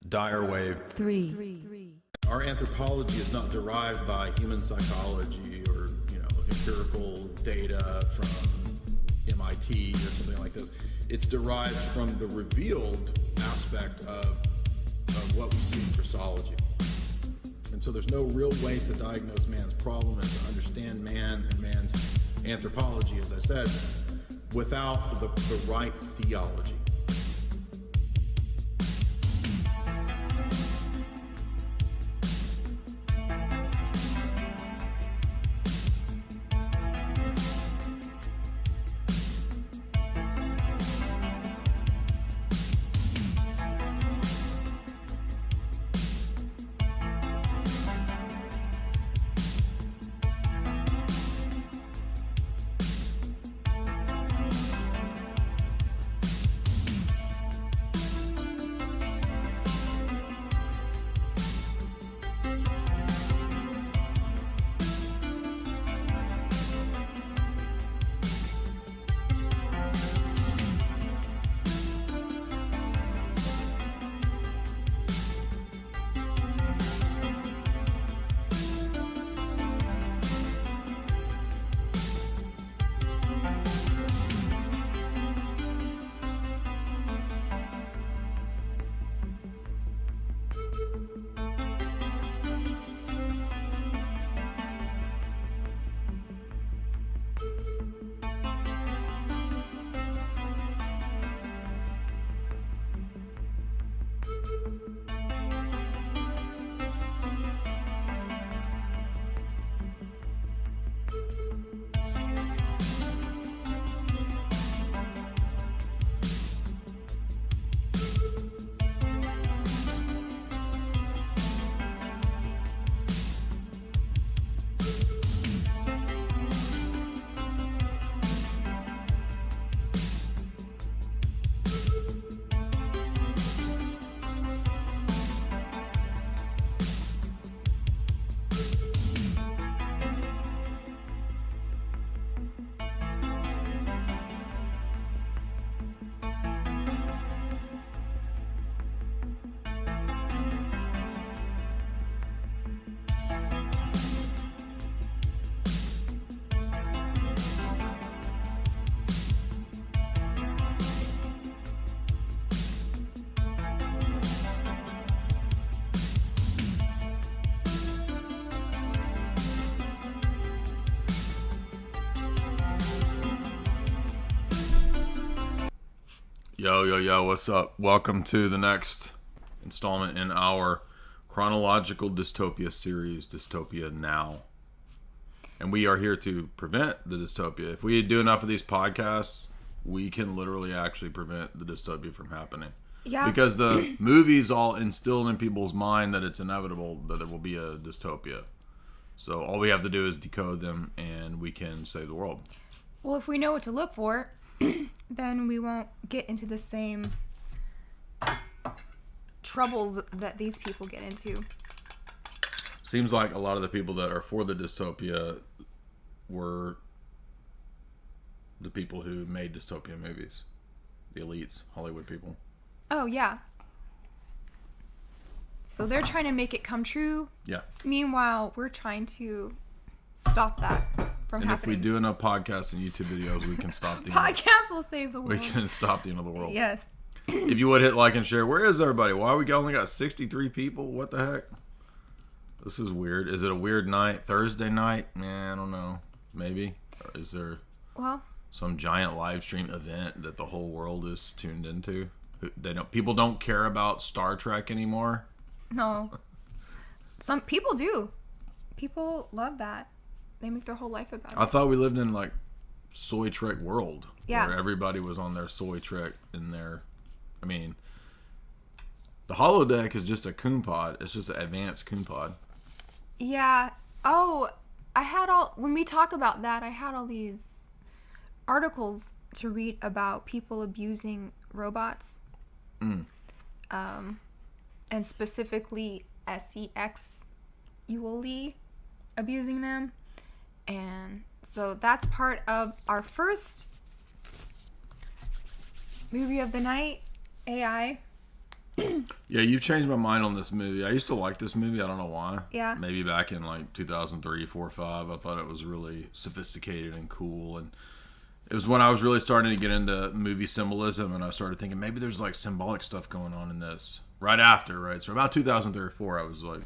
Dire Wave. 3. Our anthropology is not derived by human psychology or, empirical data from MIT or something like this. It's derived from the revealed aspect of what we see in Christology. And so there's no real way to diagnose man's problem and to understand man and man's anthropology, as I said, without the right theology. Yo, what's up? Welcome to the next installment in our chronological dystopia series, Dystopia Now. And we are here to prevent the dystopia. If we do enough of these podcasts, we can literally actually prevent the dystopia from happening. Yeah. Because the movies all instilled in people's mind that it's inevitable that there will be a dystopia. So all we have to do is decode them and we can save the world. Well, if we know what to look for, then we won't get into the same troubles that these people get into. Seems like a lot of the people that are for the dystopia were the people who made dystopian movies. The elites, Hollywood people. Oh, yeah. So they're trying to make it come true. Yeah. Meanwhile, we're trying to stop that from and happening. If we do enough podcasts and YouTube videos, we can stop the Podcasts will save the world. We can stop the end of the world. Yes. If you would hit like and share. Where is everybody? Why we only got 63 people? What the heck? This is weird. Is it a weird night? Thursday night? Man, I don't know. Maybe. Or is there some giant live stream event that the whole world is tuned into? People don't care about Star Trek anymore? No. Some people do. People love that. They make their whole life about it. I thought we lived in like soy Trek world. Yeah. Where everybody was on their soy Trek in their... I mean, the holodeck is just a coon pod. It's just an advanced coon pod. Yeah. Oh, when we talk about that, I had all these articles to read about people abusing robots. And specifically sexually abusing them. And so that's part of our first movie of the night, AI. Yeah, you've changed my mind on this movie. I used to like this movie. I don't know why. Yeah. Maybe back in like 2003, 4, 5, I thought it was really sophisticated and cool. And it was when I was really starting to get into movie symbolism, and I started thinking maybe there's like symbolic stuff going on in this. Right after, right? So about 2003 or 4, I was like,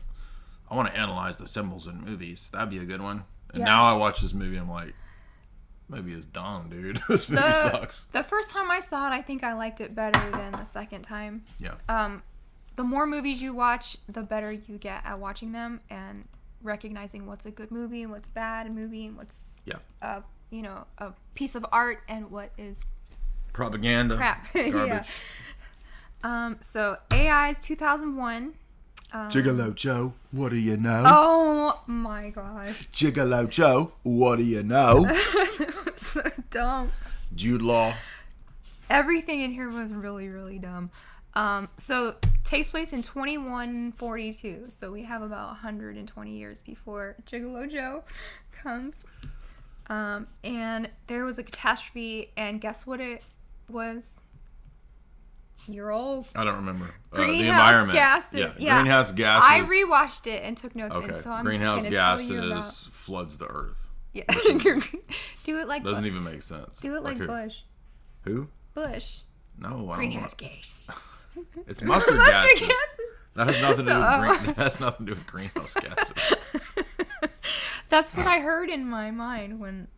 I want to analyze the symbols in movies. That'd be a good one. And now I watch this movie, I'm like, maybe it's dumb, dude. This movie sucks. The first time I saw it, I think I liked it better than the second time. Yeah. The more movies you watch, the better you get at watching them and recognizing what's a good movie and what's bad a movie and what's a piece of art and what is propaganda. Crap. Garbage. So AI's 2001. Gigolo Joe, what do you know? Oh my gosh. Gigolo Joe, what do you know? That was so dumb. Jude Law. Everything in here was really, really dumb. So takes place in 2142. So we have about 120 years before Gigolo Joe comes. And there was a catastrophe, and guess what it was? You're old. I don't remember. Greenhouse the environment. Gases. Yeah. Greenhouse gases. I rewatched it and took notes. Okay. And so I'm Greenhouse gonna tell you about... gases floods the earth. Yeah. Do it like Doesn't even make sense. Do it like who? Bush. Who? Bush. No, I Greenhouse don't know. gases. It's mustard gases. gases. That has nothing to do with that has nothing to do with greenhouse gases. That's what I heard in my mind when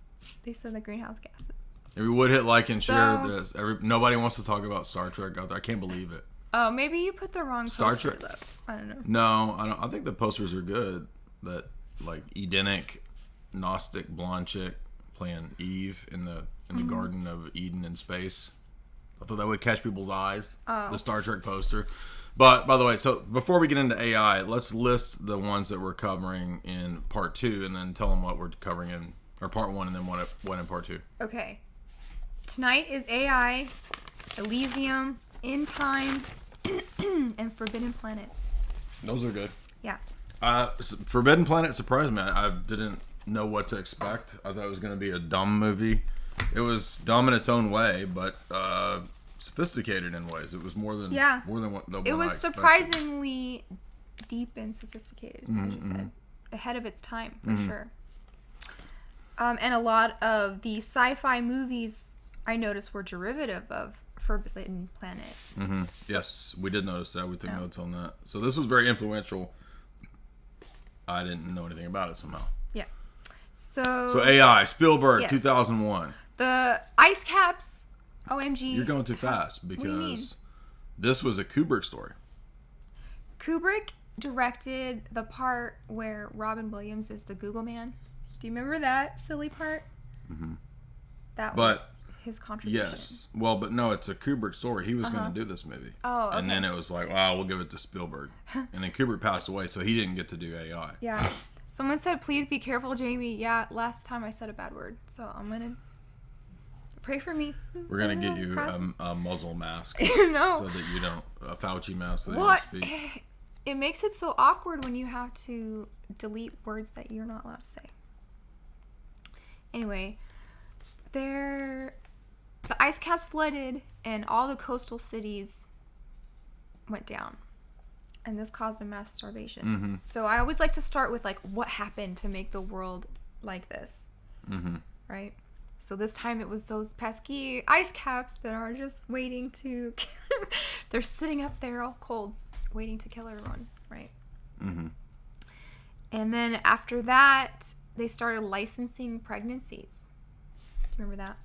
they said the greenhouse gases. If we would hit like and share this. Nobody wants to talk about Star Trek out there. I can't believe it. Oh, maybe you put the wrong Star posters Trek. up. I don't know. No, I don't. I think the posters are good. That like Edenic, Gnostic blonde chick playing Eve in the Garden of Eden in space. I thought that would catch people's eyes. Oh. The Star Trek poster. But by the way, so before we get into AI, let's list the ones that we're covering in part 2, and then tell them what we're covering in or part 1, and then what in part 2. Okay. Tonight is AI, Elysium, In Time, and Forbidden Planet. Those are good. Yeah. Forbidden Planet surprised me. I didn't know what to expect. I thought it was going to be a dumb movie. It was dumb in its own way, but sophisticated in ways. It was more than what the one It was I expected. surprisingly deep and sophisticated, like you said. Ahead of its time, for sure. And a lot of the sci-fi movies I noticed were derivative of Forbidden Planet. Yes, we did notice that. We took notes on that. So this was very influential. I didn't know anything about it somehow. Yeah. So AI, Spielberg, Yes. 2001. The ice caps, OMG. You're going too fast do you mean? because this was a Kubrick story. Kubrick directed the part where Robin Williams is the Google man. Do you remember that silly part? That was his contribution. Yes. Well, but no, it's a Kubrick story. He was going to do this movie. Oh, okay. And then it was like, wow, we'll give it to Spielberg. And then Kubrick passed away, so he didn't get to do AI. Yeah. Someone said, please be careful, Jamie. Yeah, last time I said a bad word. So I'm going to pray for me. We're going to get you a muzzle mask. No. So that you don't, a Fauci mask so that What? you don't speak. It makes it so awkward when you have to delete words that you're not allowed to say. Anyway, the ice caps flooded and all the coastal cities went down. And this caused a mass starvation. So I always like to start with like what happened to make the world like this. Right? So this time it was those pesky ice caps that are just waiting to they're sitting up there all cold, waiting to kill everyone, right? And then after that, they started licensing pregnancies. Do you remember that?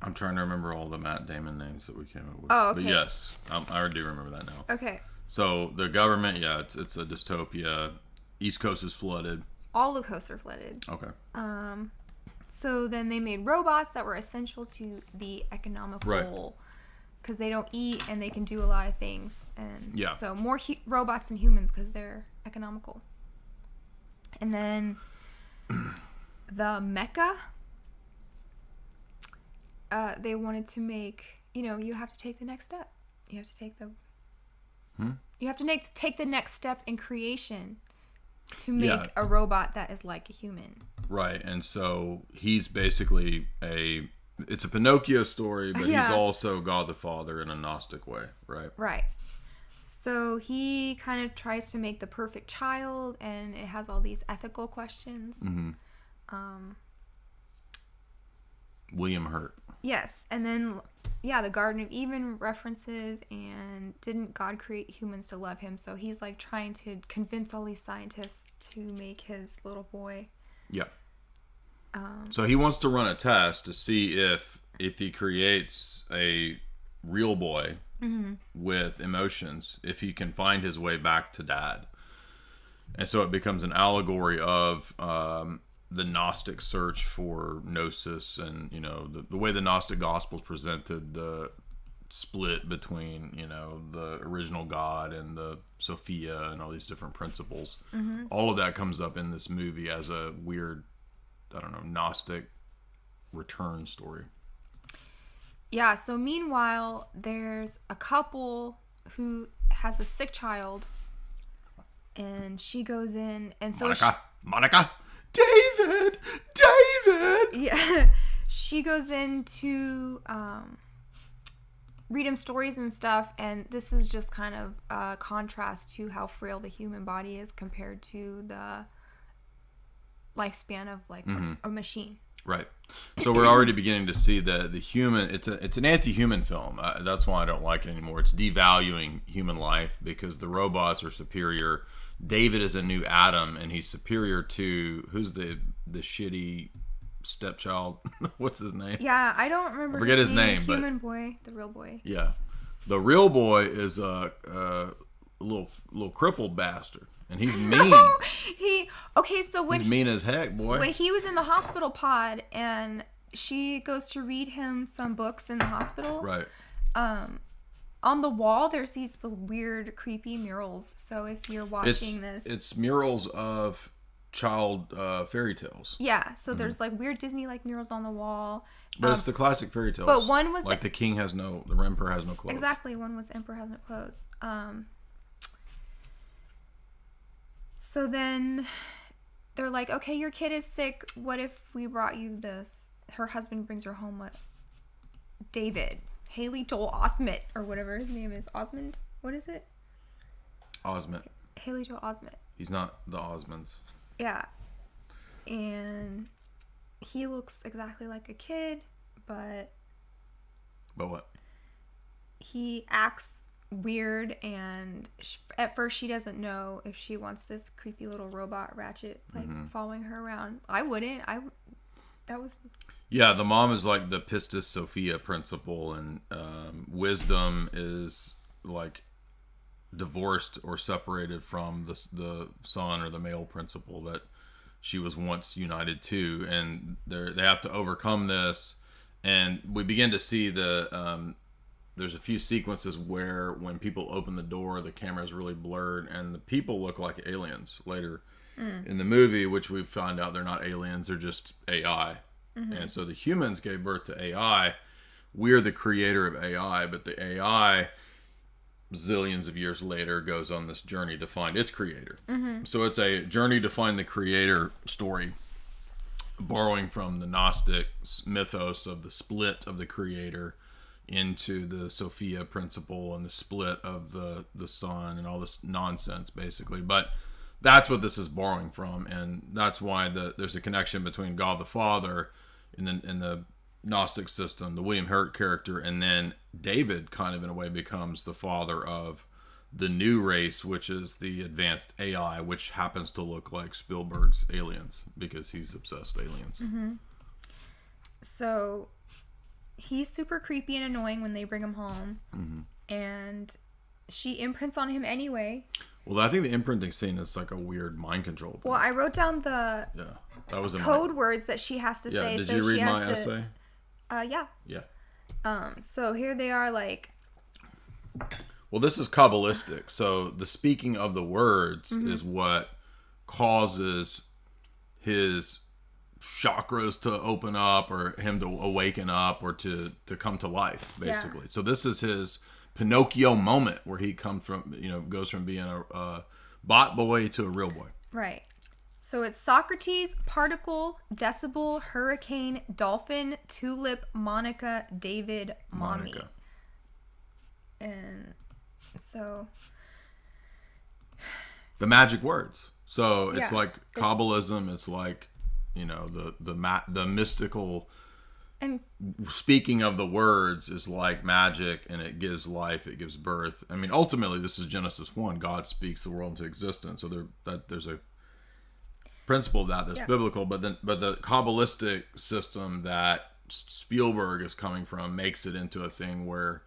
I'm trying to remember all the Matt Damon names that we came up with. Oh, okay. But yes, I do remember that now. Okay. So the government, it's a dystopia. East Coast is flooded. All the coasts are flooded. Okay. So then they made robots that were essential to the economical, because they don't eat and they can do a lot of things. And so more robots than humans because they're economical. And then the Mecca, they wanted to make, you have to take the next step. You have to take you have to take the next step in creation to make a robot that is like a human. Right, and so he's basically it's a Pinocchio story, but he's also God the Father in a Gnostic way, right? Right. So he kind of tries to make the perfect child, and it has all these ethical questions. William Hurt. Yes, and then the Garden of Eden references, and didn't God create humans to love him? So he's like trying to convince all these scientists to make his little boy. Yeah. So he wants to run a test to see if he creates a real boy with emotions, if he can find his way back to dad. And so it becomes an allegory of the Gnostic search for gnosis, and the way the Gnostic Gospels presented the split between the original God and the Sophia and all these different principles. All of that comes up in this movie as a weird, I don't know, Gnostic return story. Yeah, so meanwhile, there's a couple who has a sick child, and she goes in, and so Monica, David. Yeah, she goes in to read him stories and stuff, and this is just kind of a contrast to how frail the human body is compared to the lifespan of like a machine. Right. So we're already beginning to see the human. It's an anti-human film. That's why I don't like it anymore. It's devaluing human life because the robots are superior. David is a new Adam, and he's superior to who's the shitty stepchild? What's his name? Yeah, I don't remember. I forget his name. Human boy, the real boy. Yeah, the real boy is a little crippled bastard. And he's mean. So when he's mean as heck, boy. When he was in the hospital pod and she goes to read him some books in the hospital. Right. On the wall there's these weird, creepy murals. So if you're watching this, it's murals of child fairy tales. Yeah. So there's like weird Disney-like murals on the wall. But it's the classic fairy tales. But one was like the emperor has no clothes. Exactly. One was emperor has no clothes. So then they're like, okay, your kid is sick. What if we brought you this? Her husband brings her home with David. Haley Joel Osment, or whatever his name is. Osmond? What is it? Osment. Haley Joel Osment. He's not the Osmonds. Yeah. And he looks exactly like a kid, but... But what? He acts weird, and at first she doesn't know if she wants this creepy little robot Ratchet following her around. I wouldn't. Yeah, the mom is like the Pistis Sophia principle, and Wisdom is like divorced or separated from the son or the male principle that she was once united to, and they have to overcome this. And we begin to see there's a few sequences where when people open the door, the camera is really blurred, and the people look like aliens later in the movie, which we find out they're not aliens, they're just AI. And so the humans gave birth to AI. We're the creator of AI, but the AI, zillions of years later, goes on this journey to find its creator. So it's a journey to find the creator story, borrowing from the Gnostic mythos of the split of the creator into the Sophia principle and the split of the sun and all this nonsense, basically. But that's what this is borrowing from, and that's why there's a connection between God the Father in the Gnostic system, the William Hurt character, and then David kind of in a way becomes the father of the new race, which is the advanced AI, which happens to look like Spielberg's Aliens because he's obsessed with aliens. So he's super creepy and annoying when they bring him home, and she imprints on him anyway. Well, I think the imprinting scene is like a weird mind control thing. Well, I wrote down the that was code words that she has to say. Did so you read she has my essay? Yeah. So here they are, like. Well, this is Kabbalistic. So the speaking of the words is what causes his chakras to open up, or him to awaken up, or to come to life, basically. Yeah. So this is his Pinocchio moment where he comes from, goes from being a bot boy to a real boy. Right. So it's Socrates, Particle, Decibel, Hurricane, Dolphin, Tulip, Monica, David, Mommy. Monica. And so the magic words. So it's Yeah. like Kabbalism. It's like, the mystical And speaking of the words is like magic, and it gives life, it gives birth. I mean, ultimately, this is Genesis 1. God speaks the world into existence. So there's a principle of that's biblical, but the Kabbalistic system that Spielberg is coming from makes it into a thing where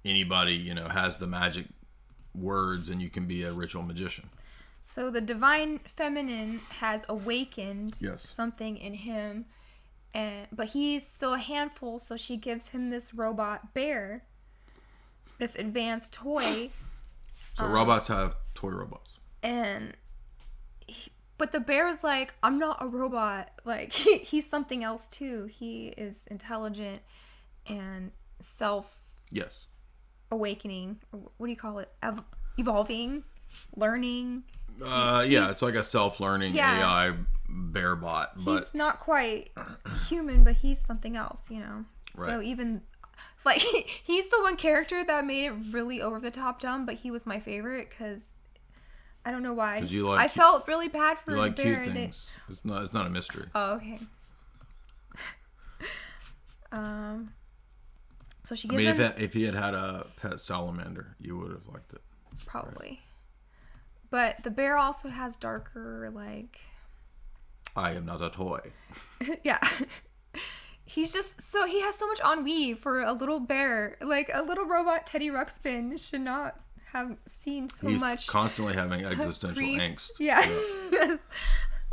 anybody, has the magic words, and you can be a ritual magician. so the divine feminine has awakened Yes. something in him, but he's still a handful, so she gives him this robot bear, this advanced toy, So robots have toy robots. and but the bear is like, I'm not a robot. Like, he's something else too. He is intelligent and Yes. awakening. What do you call it? Evolving, learning. It's like a self-learning Yeah. AI bear bot, but He's not quite human, but he's something else, Right. So even like he's the one character that made it really over the top dumb, but he was my favorite because I don't know why. I felt really bad for you the like bear. cute things. It's not a mystery. Oh, okay. So she I gives mean, him if he had had a pet salamander, you would have liked it. probably. But the bear also has darker, like, I am not a toy. yeah. He's just so he has so much ennui for a little bear. Like, a little robot Teddy Ruxpin should not have seen so He's much constantly having existential grief. angst. Yeah. Yes.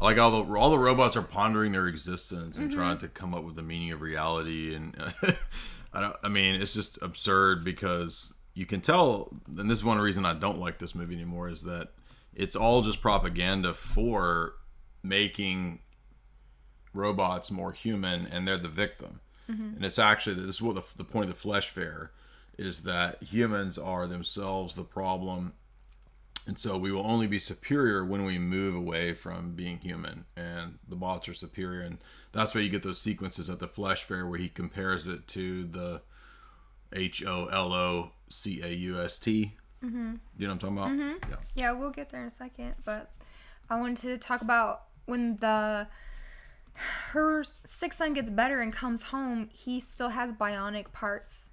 Like all the robots are pondering their existence and Mm-hmm. trying to come up with the meaning of reality, and it's just absurd because you can tell, and this is one reason I don't like this movie anymore, is that it's all just propaganda for making robots more human, and they're the victim. And it's actually, this is what the point of the flesh fair is, that humans are themselves the problem, and so we will only be superior when we move away from being human, and the bots are superior. And that's why you get those sequences at the flesh fair where he compares it to the HOLOCAUST. Mm-hmm. You know what I'm talking about? Mm-hmm. Yeah, we'll get there in a second, but I wanted to talk about when her sick son gets better and comes home, he still has bionic parts.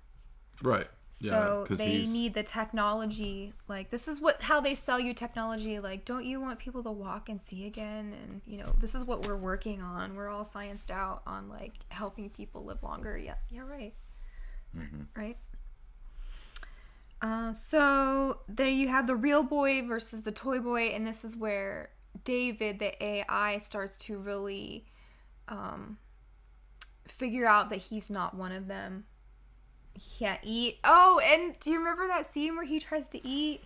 Right. So they need the technology. Like, this is how they sell you technology. Like, don't you want people to walk and see again? And, this is what we're working on. We're all scienced out on, like, helping people live longer. Yeah, right. Mm-hmm. Right? So there you have the real boy versus the toy boy. And this is where David, the AI, starts to really figure out that he's not one of them. He can't eat. Oh, and do you remember that scene where he tries to eat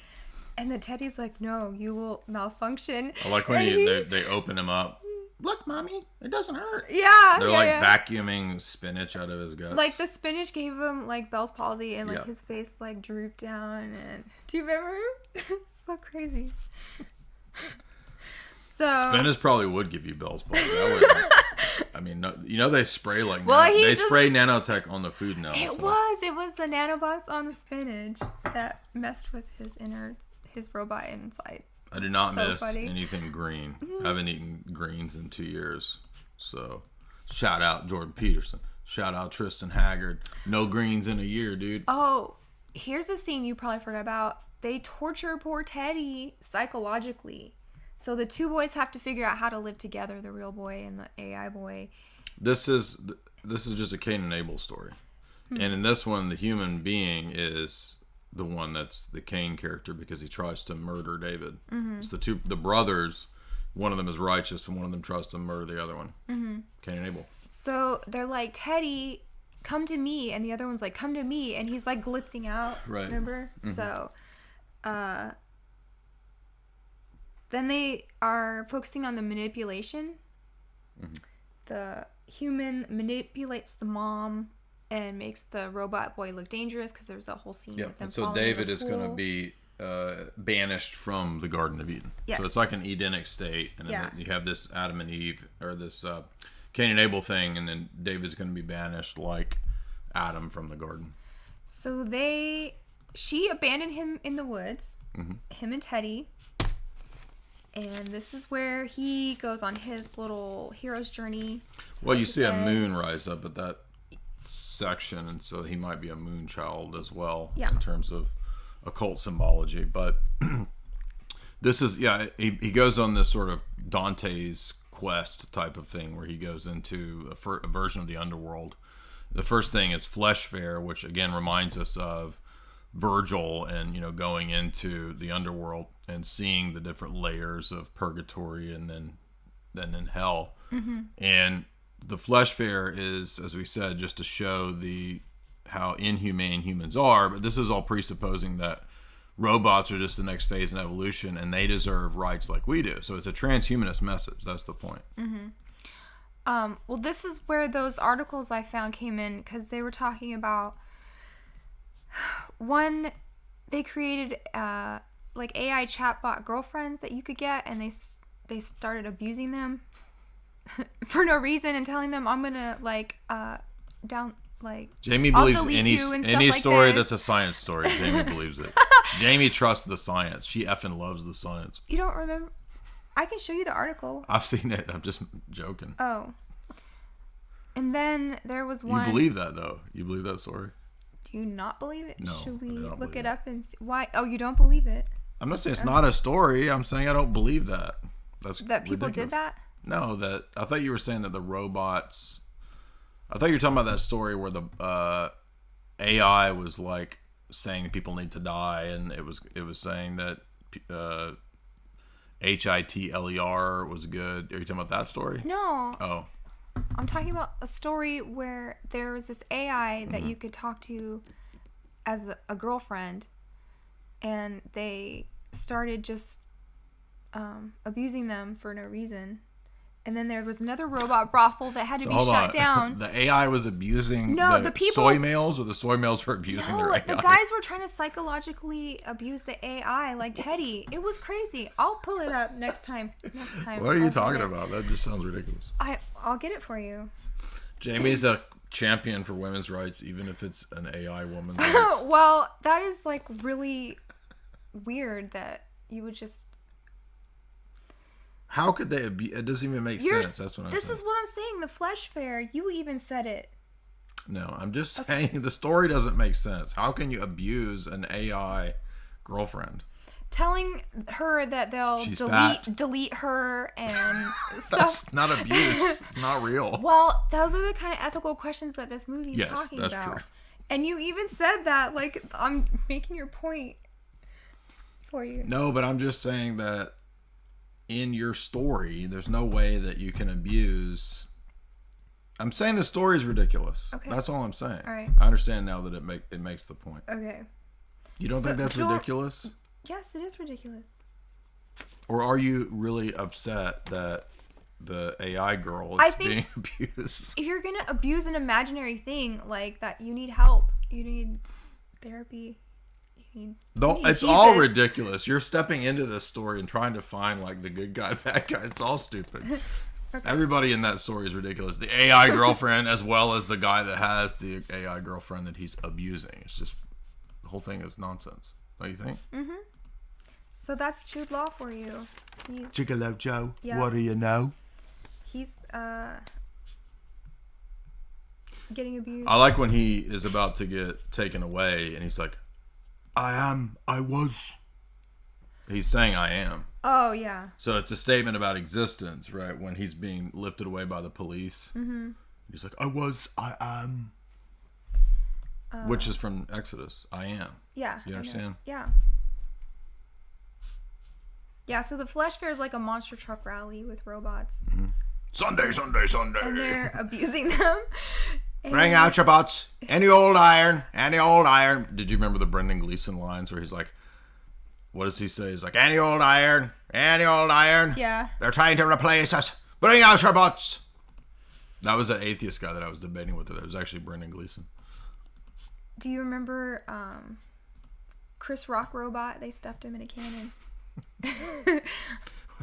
and the teddy's like, no, you will malfunction? I like when they open him up. Look, mommy, it doesn't hurt. Yeah. They're vacuuming spinach out of his guts. Like, the spinach gave him, like, Bell's palsy, and, like, Yeah. his face, like, drooped down. And do you remember? So crazy. So Spinach probably would give you Bell's palsy. That would, they spray spray nanotech on the food now. It was the nanobots on the spinach that messed with his innards, his robot insides. I did not miss funny. anything green. I haven't eaten greens in 2 years. So, shout out Jordan Peterson. Shout out Tristan Haggard. No greens in a year, dude. Oh, here's a scene you probably forgot about. They torture poor Teddy psychologically. So the two boys have to figure out how to live together, the real boy and the AI boy. This is just a Cain and Abel story. And in this one, the human being is the one that's the Cain character because he tries to murder David. Mm-hmm. It's the brothers. One of them is righteous and one of them tries to murder the other one. Mm-hmm. Cain and Abel. So they're like, Teddy, come to me. And the other one's like, come to me. And he's like glitzing out. Right. Remember? Mm-hmm. So then they are focusing on the manipulation. Mm-hmm. The human manipulates the mom and makes the robot boy look dangerous because there's a whole scene with them. So David is going to be banished from the Garden of Eden. Yes. So it's like an Edenic state, and then you have this Adam and Eve, or this Cain and Abel thing, and then David's going to be banished like Adam from the garden. So she abandoned him in the woods, him and Teddy, And this is where he goes on his little hero's journey. Well, you see a Then- moon rise up at that section, and so he might be a moon child as well Yeah. in terms of occult symbology. But this is, he goes on this sort of Dante's quest type of thing where he goes into a version of the underworld. The first thing is Flesh Fair, which again reminds us of Virgil and, going into the underworld and seeing the different layers of purgatory and then in hell. Mm-hmm. And the Flesh Fair is, as we said, just to show how inhumane humans are, but this is all presupposing that robots are just the next phase in evolution and they deserve rights like we do. So it's a transhumanist message. That's the point. Well, this is where those articles I found came in, because they were talking about one, they created like AI chatbot girlfriends that you could get, and they started abusing them for no reason and telling them, I'm gonna Jamie I'll believes delete you and any stuff like story this. that's a science story. Jamie believes it. Jamie trusts the science. She effing loves the science. You don't remember? I can show you the article. I've seen it. I'm just joking. Oh. And then there was one. You believe that though? You believe that story? Do you not believe it? No, Should we I don't look believe it up and see why? Oh, you don't believe it? I'm not saying it's not a story. I'm saying I don't believe that. That's That people ridiculous. did that? No, I thought you were saying that the robots. I thought you were talking about that story where the AI was like saying people need to die, and it was saying that HITLER was good. Are you talking about that story? No. Oh, I'm talking about a story where there was this AI that you could talk to as a girlfriend, and they started just abusing them for no reason. And then there was another robot brothel that had to be hold shut on. down. The AI was abusing the people- soy males, or the soy males were abusing their No, AI? the guys were trying to psychologically abuse the AI like Teddy. It was crazy. I'll pull it up next time. What are you I'll talking get it. about? That just sounds ridiculous. I'll get it for you. Jamie's a champion for women's rights, even if it's an AI woman. Well, that is like really weird that you would just. How could they abuse? It doesn't even make sense. That's what I'm saying. This is what I'm saying. The Flesh Fair. You even said it. No, I'm just saying the story doesn't make sense. How can you abuse an AI girlfriend? Telling her that they'll She's fat. delete her and stuff. That's not abuse. It's not real. Well, those are the kind of ethical questions that this movie is Yes, talking that's about. true. And you even said that, like, I'm making your point for you. No, but I'm just saying that in your story, there's no way that you can abuse. I'm saying the story is ridiculous. Okay. That's all I'm saying. All right. I understand now that it makes the point. Okay. You don't So, think that's Joel- ridiculous? Yes, it is ridiculous. Or are you really upset that the AI girl I is think- being abused? If you're gonna abuse an imaginary thing like that, you need help. You need therapy. You need It's all Jesus. ridiculous. You're stepping into this story and trying to find like the good guy, bad guy. It's all stupid. Okay. Everybody in that story is ridiculous. The AI girlfriend, as well as the guy that has the AI girlfriend that he's abusing. It's just the whole thing is nonsense. Don't you think? So that's Jude Law for you. He's Gigolo Joe. Yeah. What do you know? he's getting abused. I like when he is about to get taken away and he's like, I was. He's saying I am. Oh yeah. So it's a statement about existence, right? When he's being lifted away by the police. Mm-hmm. He's like, I am. Which is from Exodus. I am. Yeah. You I know. understand? Yeah. Yeah, so the Flesh Fair is like a monster truck rally with robots. Sunday, Sunday, Sunday. And they're abusing them. And Bring out your butts. Any old iron. Any old iron. Did you remember the Brendan Gleeson lines where he's like, what does he say? He's like, any old iron. Any old iron. Yeah. They're trying to replace us. Bring out your butts. That was that atheist guy that I was debating with. It was actually Brendan Gleeson. Do you remember Chris Rock robot? They stuffed him in a cannon.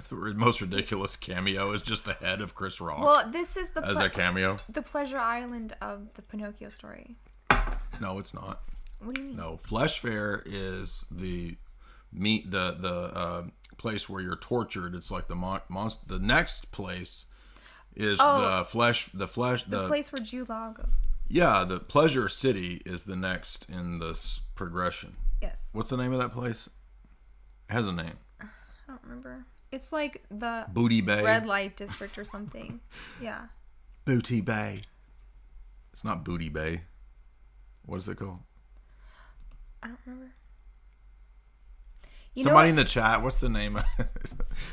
The most ridiculous cameo is just the head of Chris Rock Well, this is as a cameo. the Pleasure Island of the Pinocchio story. No, it's not. What do you mean? No, Flesh Fair is the meat, the place where you're tortured. It's like the monster. The next place is Oh. the flesh. The place where Jude Law goes. Yeah, the pleasure city is the next in this progression. Yes. What's the name of that place? It has a name. I don't remember. It's like the Booty Bay. red light district or something. Yeah. Booty Bay. It's not Booty Bay. What is it called? I don't remember. Somebody in the chat, what's the name?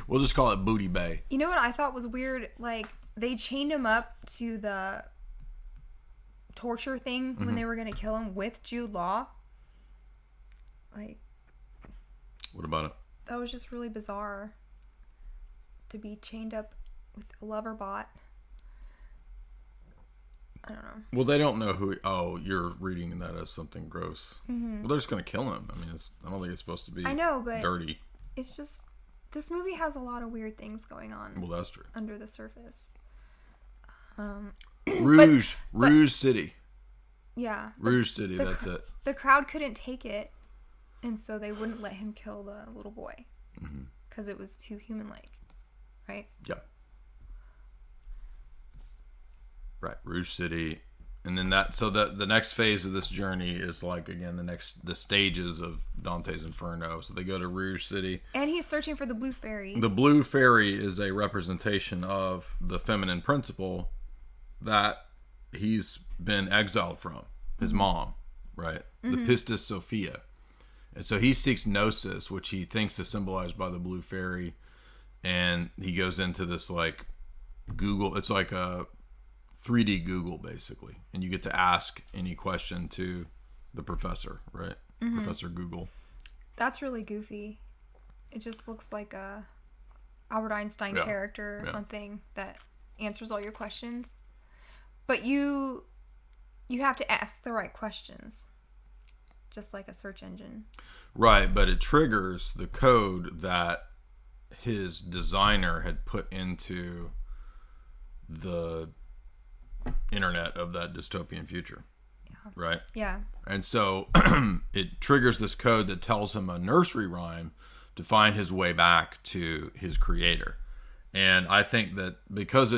We'll just call it Booty Bay. You know what I thought was weird? Like, they chained him up to the torture thing when they were going to kill him with Jude Law. Like, What about it? that was just really bizarre. To be chained up with a lover bot. I don't know. Well, they don't know who. Oh, you're reading that as something gross. Well, they're just going to kill him. I mean, I don't think it's supposed to be I know, but dirty. it's just, this movie has a lot of weird things going on Well, that's true. under the surface. Rouge City. Yeah. Rouge City, the that's it. The crowd couldn't take it, and so they wouldn't let him kill the little boy. Because it was too human-like. Right? Yeah. Right, Rouge City. And then the next phase of this journey is like, again, the stages of Dante's Inferno. So they go to Rouge City. And he's searching for the blue fairy. The blue fairy is a representation of the feminine principle that he's been exiled from, his mom, right? The Pistis Sophia. And so he seeks gnosis, which he thinks is symbolized by the blue fairy. And he goes into this like Google, it's like a 3D Google basically. And you get to ask any question to the professor, right? Professor Google. That's really goofy. It just looks like a Albert Einstein character or something that answers all your questions. But you have to ask the right questions. Just like a search engine. Right, but it triggers the code that his designer had put into the internet of that dystopian future. Yeah. Right? Yeah. And so it triggers this code that tells him a nursery rhyme to find his way back to his creator. And I think that because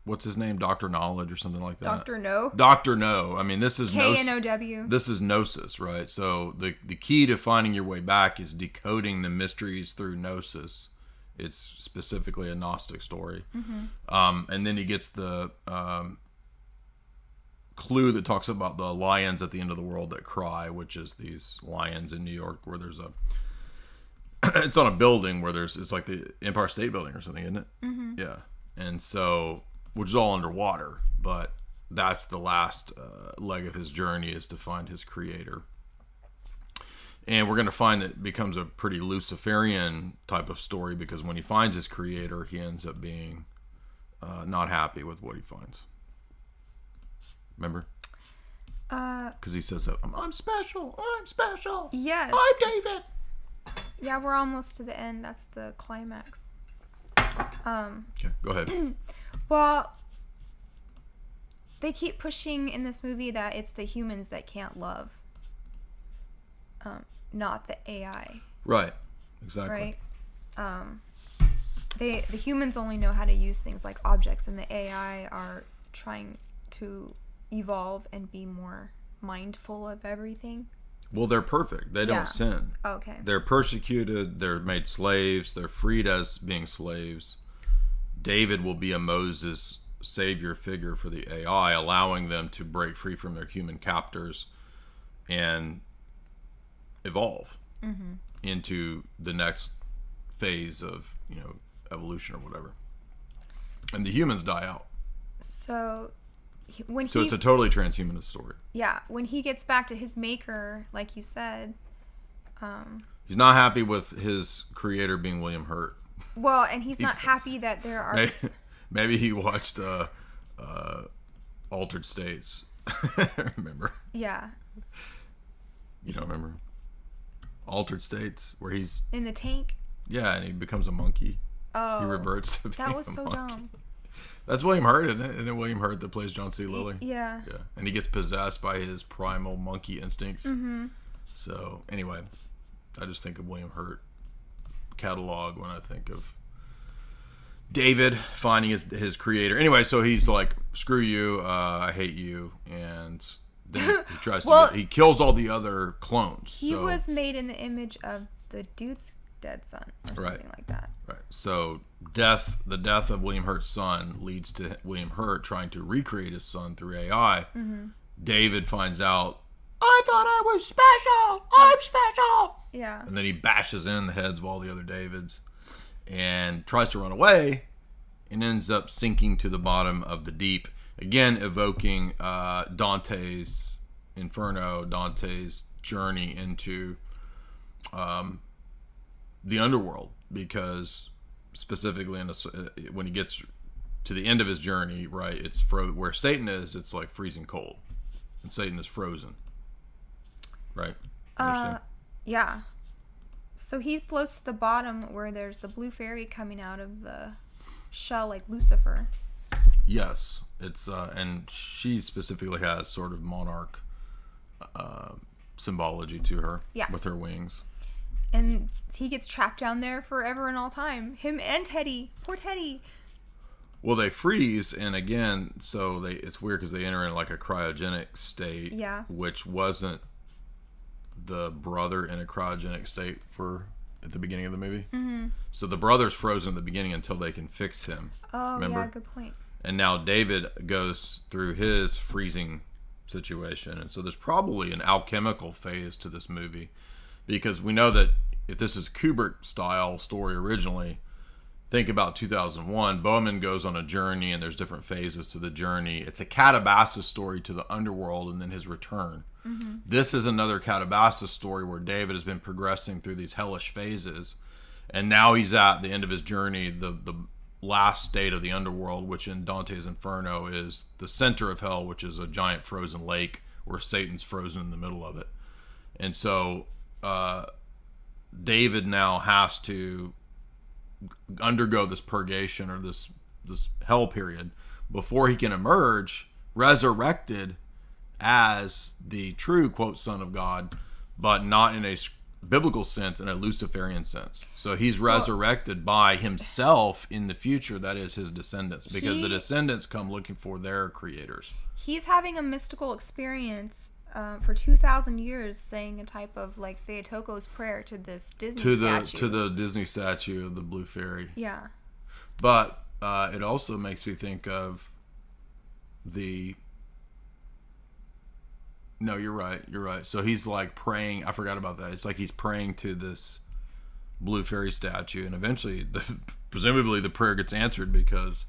what's his name? Dr. Knowledge or something like that? Dr. No? Dr. No. I mean, this is K-N-O-W. This is gnosis, right? So the key to finding your way back is decoding the mysteries through gnosis. It's specifically a Gnostic story. And then he gets the clue that talks about the lions at the end of the world that cry, which is these lions in New York where there's it's on a building where it's like the Empire State Building or something, isn't it? Yeah. And so, which is all underwater, but that's the last leg of his journey, is to find his creator. And we're going to find that it becomes a pretty Luciferian type of story, because when he finds his creator, he ends up being not happy with what he finds. Remember? Because he says, I'm special. I'm special. Yes. I'm David. Yeah, we're almost to the end. That's the climax. Okay, go ahead. Well, they keep pushing in this movie that it's the humans that can't love. Not the AI. Right. Exactly. Right? The humans only know how to use things like objects, and the AI are trying to evolve and be more mindful of everything. Well, they're perfect. They don't sin. Okay. They're persecuted. They're made slaves. They're freed as being slaves. David will be a Moses savior figure for the AI, allowing them to break free from their human captors and evolve into the next phase of, evolution or whatever. And the humans die out. So So it's a totally transhumanist story. Yeah, when he gets back to his maker, like you said, he's not happy with his creator being William Hurt. Well, and he's not happy that there are... Maybe he watched Altered States. Remember? Yeah. You don't remember? Altered States, where he's... In the tank? Yeah, and he becomes a monkey. Oh. He reverts to being That was a so monkey. dumb. That's William Hurt, isn't it? Isn't it William Hurt that plays John C. Lilly? Yeah. Yeah. And he gets possessed by his primal monkey instincts. So, anyway, I just think of William Hurt catalog when I think of David finding his creator. Anyway, so he's like, screw you, I hate you, and then he tries he kills all the other clones. He was made in the image of the dude's dead son or something like that. Right. So the death of William Hurt's son leads to William Hurt trying to recreate his son through AI. Mm-hmm. David finds out, I thought I was special. I'm special. Yeah. And then he bashes in the heads of all the other Davids and tries to run away and ends up sinking to the bottom of the deep. Again, evoking Dante's Inferno, Dante's journey into the underworld, because specifically when he gets to the end of his journey, right, it's where Satan is, it's like freezing cold, and Satan is frozen, right? Yeah. So he floats to the bottom where there's the blue fairy coming out of the shell like Lucifer. Yes, it's and she specifically has sort of monarch symbology to her, with her wings. And he gets trapped down there forever and all time. Him and Teddy. Poor Teddy. Well, they freeze, and again, so it's weird because they enter in like a cryogenic state, which wasn't the brother in a cryogenic state at the beginning of the movie. Mm-hmm. So the brother's frozen at the beginning until they can fix him. Oh, remember? Yeah, good point. And now David goes through his freezing situation, and so there's probably an alchemical phase to this movie, because we know that if this is Kubrick style story originally, think about 2001. Bowman goes on a journey, and there's different phases to the journey. It's a Calabasas story to the underworld, and then his return. Mm-hmm. This is another Calabasas story where David has been progressing through these hellish phases, and now he's at the end of his journey, the last state of the underworld, which in Dante's Inferno is the center of hell, which is a giant frozen lake where Satan's frozen in the middle of it. And so David now has to undergo this purgation, or this hell period, before he can emerge resurrected as the true, quote, son of God, but not in a biblical sense, in a Luciferian sense. So he's resurrected by himself in the future, that is his descendants, because the descendants come looking for their creators. He's having a mystical experience for 2,000 years, saying a type of like Theotoko's prayer to this Disney statue. To the Disney statue of the Blue Fairy. Yeah. But it also makes me think of No, you're right. So he's like praying. I forgot about that. It's like he's praying to this Blue Fairy statue, and eventually, presumably, the prayer gets answered because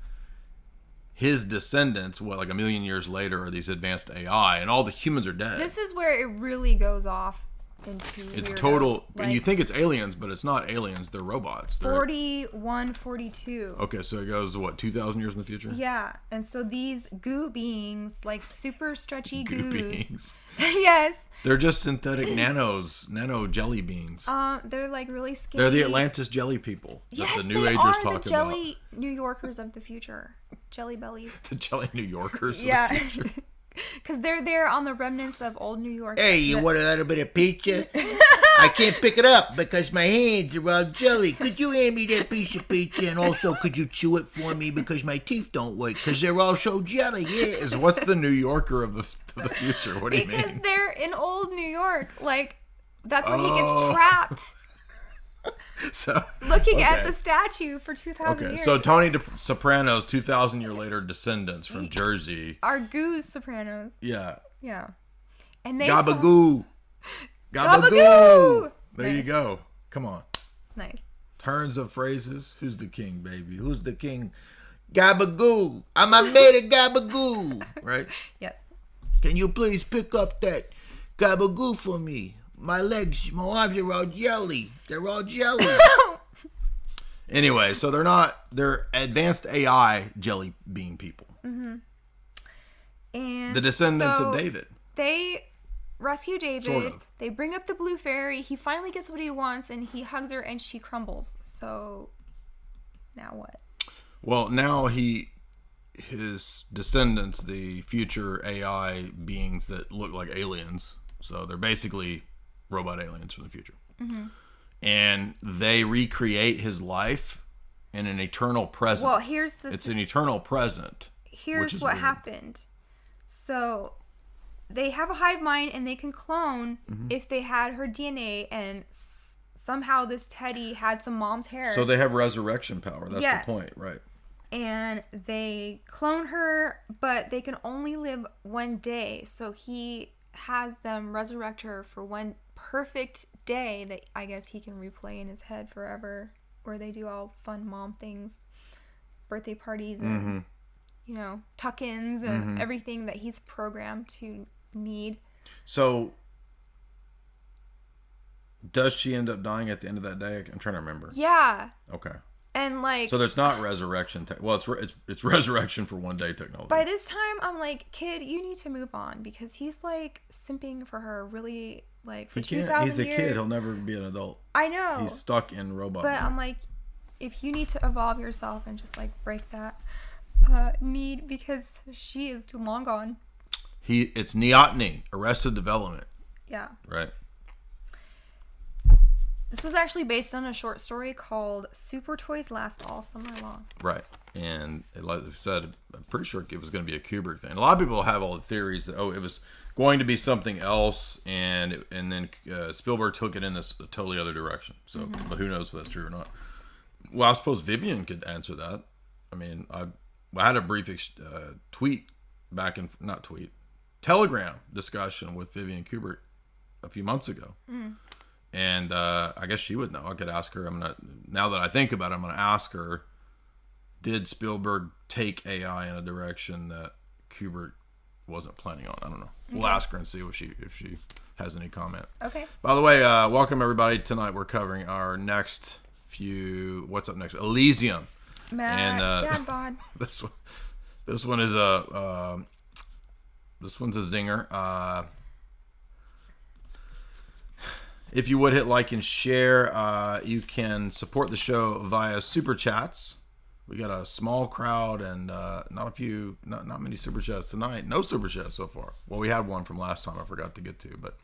his descendants, like a million years later, are these advanced AI, and all the humans are dead. This is where it really goes off into it's weirdo. Total, like, and you think it's aliens, but it's not aliens. They're robots. 41, 42. Okay, so it goes, 2,000 years in the future? Yeah, and so these goo beings, like super stretchy goo goos. beings. Yes. They're just synthetic nano jelly beings. They're like really skinny. They're the Atlantis jelly people that yes, the New they Agers are talked the jelly New Yorkers of the future. Jelly bellies. The jelly New Yorkers of the future. Because they're there on the remnants of old New York. Hey, you want a little bit of pizza? I can't pick it up because my hands are all jelly. Could you hand me that piece of pizza? And also, could you chew it for me because my teeth don't work because they're all so jelly? Yeah. What's the New Yorker of the future? What do you mean? Because they're in old New York. Like, that's where he gets trapped. So looking at the statue for 2,000 years. So Tony Soprano's 2,000 year later descendants from Jersey are Goose Sopranos. Yeah. And they Gabagoo. There nice. you go. Come on. Nice. Turns of phrases. Who's the king, baby? Who's the king? Gabagoo. I'm a made of gabagoo. Right? Yes. Can you please pick up that gabagoo for me? My legs, my arms are all jelly. They're all jelly. Anyway, so they're advanced AI jelly bean people. Mm-hmm. And the descendants of David. They rescue David. Sort of. They bring up the Blue Fairy. He finally gets what he wants, and he hugs her, and she crumbles. So, now what? Well, now his descendants, the future AI beings that look like aliens, so they're basically robot aliens from the future, and they recreate his life in an eternal present. Well, it's an eternal present. Here's what happened. So they have a hive mind, and they can clone if they had her DNA, and somehow this Teddy had some mom's hair. So they have resurrection power. That's the point, right? And they clone her, but they can only live 1 day. So he has them resurrect her for one perfect day that I guess he can replay in his head forever, where they do all fun mom things, birthday parties, and you know, tuck-ins and everything that he's programmed to need. So does she end up dying at the end of that day? I'm trying to remember. Yeah. Okay. And like, so there's not resurrection. Well, it's resurrection for 1 day technology. By this time, I'm like, kid, you need to move on, because he's like simping for her really like for 2,000 years. He's a kid. He'll never be an adult. I know. He's stuck in robot. But I'm like, if you need to evolve yourself and just like break that need, because she is too long gone. It's Neoteny, Arrested Development. Yeah. Right. This was actually based on a short story called Super Toys Last All Summer Long. Right. And like I said, I'm pretty sure it was going to be a Kubrick thing. A lot of people have all the theories that, it was going to be something else, and then Spielberg took it in this totally other direction. So, but who knows if that's true or not. Well, I suppose Vivian could answer that. I mean, I had a brief Telegram discussion with Vivian Kubrick a few months ago. And I guess she would know. I could ask her. Now that I think about it, I'm going to ask her, did Spielberg take AI in a direction that Kubrick wasn't planning on? I don't know. We'll ask her and see if she has any comment. Okay. By the way, welcome everybody. Tonight we're covering our next few. What's up next? Elysium. Dad bod. This one is this one's a zinger. If you would hit like and share, you can support the show via super chats. We got a small crowd and not many super chats tonight. No super chats so far. Well, we had one from last time I forgot to get to, but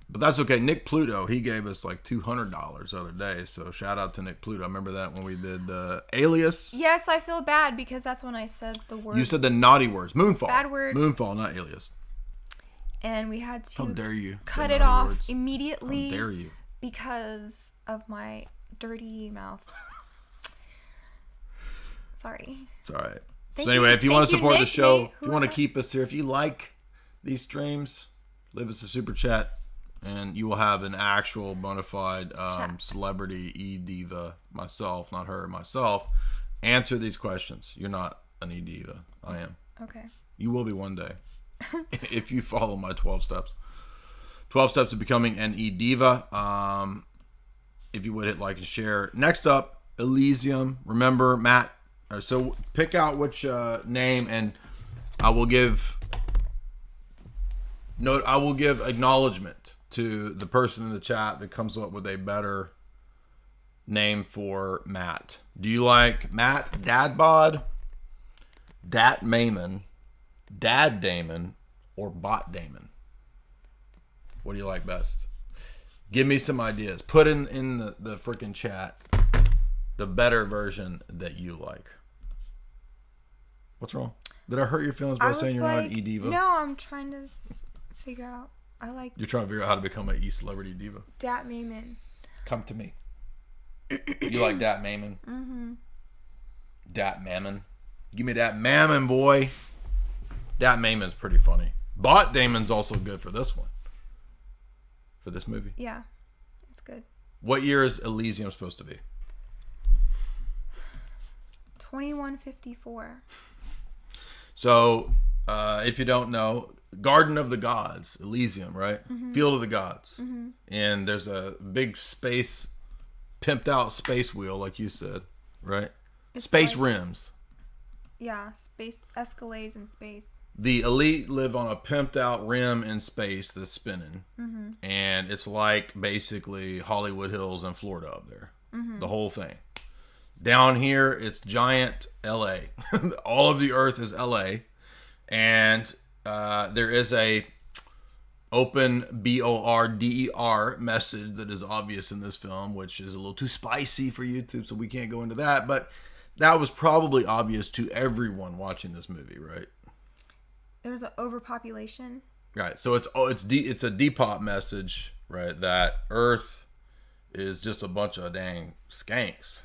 that's okay. Nick Pluto, he gave us like $200 the other day. So shout out to Nick Pluto. I remember that when we did Alias. Yes, I feel bad because that's when I said the word. You said the naughty words. Moonfall. Bad word. Moonfall, not Alias. And we had to How dare you cut it off immediately. How dare you? Because of my dirty mouth. Sorry. It's all right. Thank so anyway, you, if you want to support the show, Nate, if you want to keep us here, if you like these streams, leave us a super chat, and you will have an actual bona fide celebrity e-diva, myself, not her, myself, answer these questions. You're not an e-diva. I am. Okay. You will be one day. If you follow my 12 steps. 12 steps to becoming an e-diva. If you would hit like and share. Next up, Elysium. Remember, Matt. So pick out which name, and I will give acknowledgement to the person in the chat that comes up with a better name for Matt. Do you like Matt Dadbod, Dat Mayman, Dad Damon, or Bot Damon? What do you like best? Give me some ideas. Put in the freaking chat the better version that you like. What's wrong? Did I hurt your feelings by saying you're not an e-diva? No, I'm trying to figure out. You're trying to figure out how to become an e-celebrity diva. Dat Mayman. Come to me. You like Dat Mayman? Mm-hmm. Dat Mammon. Give me that Mammon, boy. Dat Mayman's pretty funny. Bot Damon's also good for this one. For this movie. Yeah. It's good. What year is Elysium supposed to be? 2154. So, if you don't know, Garden of the Gods, Elysium, right? Mm-hmm. Field of the Gods. Mm-hmm. And there's a big pimped out space wheel, like you said, right? It's space rims. Yeah, space escalades in space. The elite live on a pimped out rim in space that's spinning. Mm-hmm. And it's like basically Hollywood Hills in Florida up there. Mm-hmm. The whole thing. Down here, it's giant LA. All of the earth is LA. And there is a open BORDER message that is obvious in this film, which is a little too spicy for YouTube, so we can't go into that. But that was probably obvious to everyone watching this movie, right? There's an overpopulation. Right. So it's a Depop message, right? That Earth is just a bunch of dang skanks,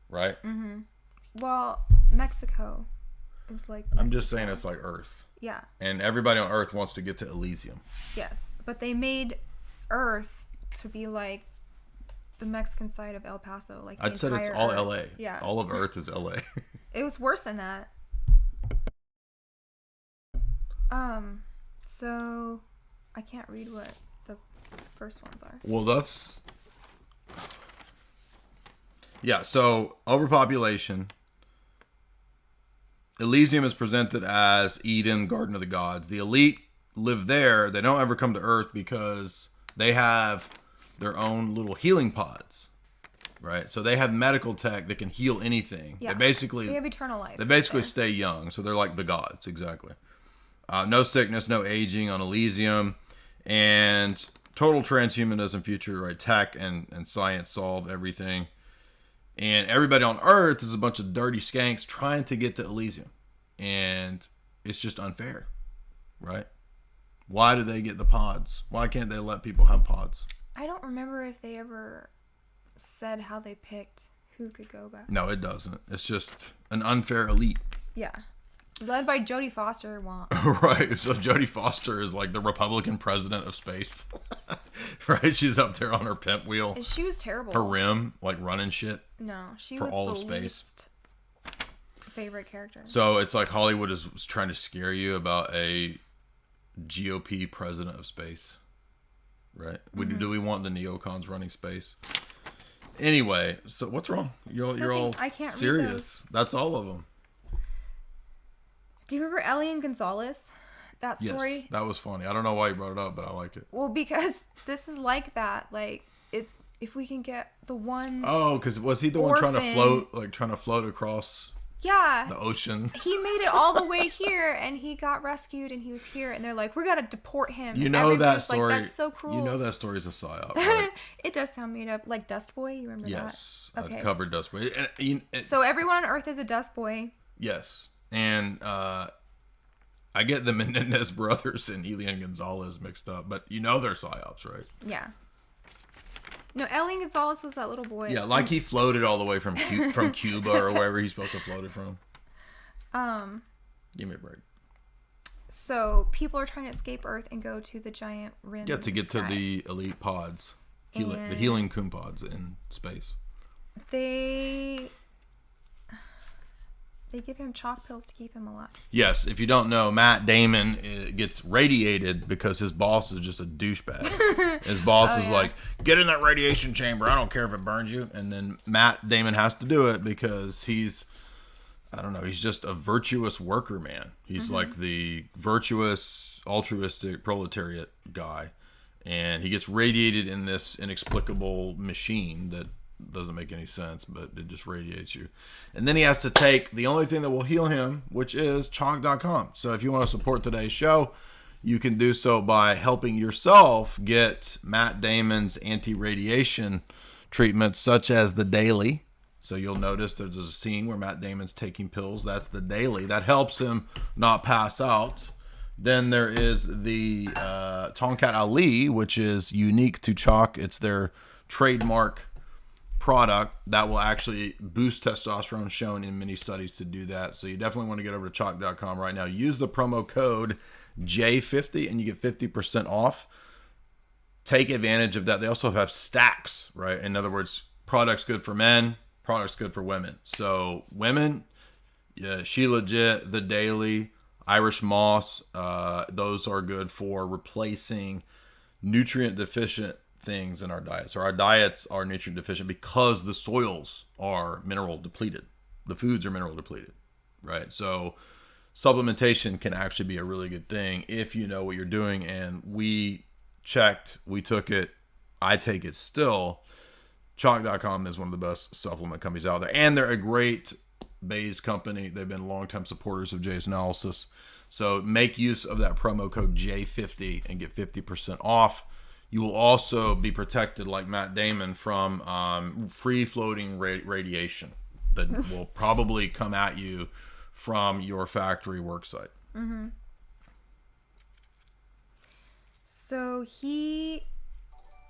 right? Mm-hmm. Well, Mexico. It was like Mexico. I'm just saying it's like Earth. Yeah. And everybody on Earth wants to get to Elysium. Yes, but they made Earth to be like the Mexican side of El Paso. Like I'd said it's all Earth. LA. Yeah. All of Earth is LA. It was worse than that. So I can't read what the first ones are. Well, that's... Yeah, so overpopulation. Elysium is presented as Eden, Garden of the Gods. The elite live there. They don't ever come to Earth because they have their own little healing pods, right? So they have medical tech that can heal anything. Yeah. They have eternal life. They basically stay young, so they're like the gods, exactly. No sickness, no aging on Elysium, and total transhumanism future, right? Tech and science solve everything. And everybody on Earth is a bunch of dirty skanks trying to get to Elysium. And it's just unfair, right? Why do they get the pods? Why can't they let people have pods? I don't remember if they ever said how they picked who could go back. No, it doesn't. It's just an unfair elite. Yeah. Led by Jodie Foster. Right. So Jodie Foster is like the Republican president of space. Right? She's up there on her pimp wheel. And she was terrible. Her rim, like running shit. No, she for was all the of space. least favorite character. So it's like Hollywood was trying to scare you about a GOP president of space. Right? Mm-hmm. Do we want the neocons running space? Anyway, so what's wrong? You're all I can't read serious. those. That's all of them. Do you remember Ellie and Gonzalez? That story? Yes, that was funny. I don't know why you brought it up, but I like it. Well, because this is like that. Like, it's if we can get the one. Oh, because was he the one trying to float across Yeah. the ocean? He made it all the way here, and he got rescued, and he was here, and they're like, "We gotta deport him." You And know that everybody's story. Like, that's so cruel. You know that story's a psyop, right? It does sound made up, like Dust Boy. You remember Yes, that? Okay. covered Dust Boy. So everyone on Earth is a Dust Boy. Yes, and I get the Menendez brothers and Elian Gonzalez mixed up, but you know they're psyops, right? Yeah. No, Ellie Gonzalez was that little boy. Yeah, like he floated all the way from Cuba or wherever he's supposed to have floated from. Give me a break. So people are trying to escape Earth and go to the giant rim. Yeah, to get to sky. the elite pods, the And- healing coon pods in space. They give him chalk pills to keep him alive. Yes, if you don't know, Matt Damon gets radiated because his boss is just a douchebag. His boss is like, get in that radiation chamber. I don't care if it burns you. And then Matt Damon has to do it because he's just a virtuous worker man. He's like the virtuous, altruistic proletariat guy. And he gets radiated in this inexplicable machine that doesn't make any sense, but it just radiates you. And then he has to take the only thing that will heal him, which is chalk.com. So if you want to support today's show, you can do so by helping yourself get Matt Damon's anti-radiation treatments, such as the Daily. So you'll notice there's a scene where Matt Damon's taking pills. That's the Daily. That helps him not pass out. Then there is the Tonkat Ali, which is unique to Chalk. It's their trademark product that will actually boost testosterone, shown in many studies to do that. So you definitely want to get over to chalk.com right now. Use the promo code J50 and you get 50% off. Take advantage of that. They also have stacks, right? In other words, products good for men, products good for women. So women, yeah, She Legit, The Daily, Irish Moss, those are good for replacing nutrient deficient things in our diets. So our diets are nutrient deficient because the soils are mineral depleted. The foods are mineral depleted, right? So supplementation can actually be a really good thing if you know what you're doing. And we checked, we took it, I take it still. Chalk.com is one of the best supplement companies out there. And they're a great Bayes company. They've been longtime supporters of Jay's analysis. So make use of that promo code J50 and get 50% off. You will also be protected, like Matt Damon, from free-floating radiation that will probably come at you from your factory worksite. Mm-hmm. So he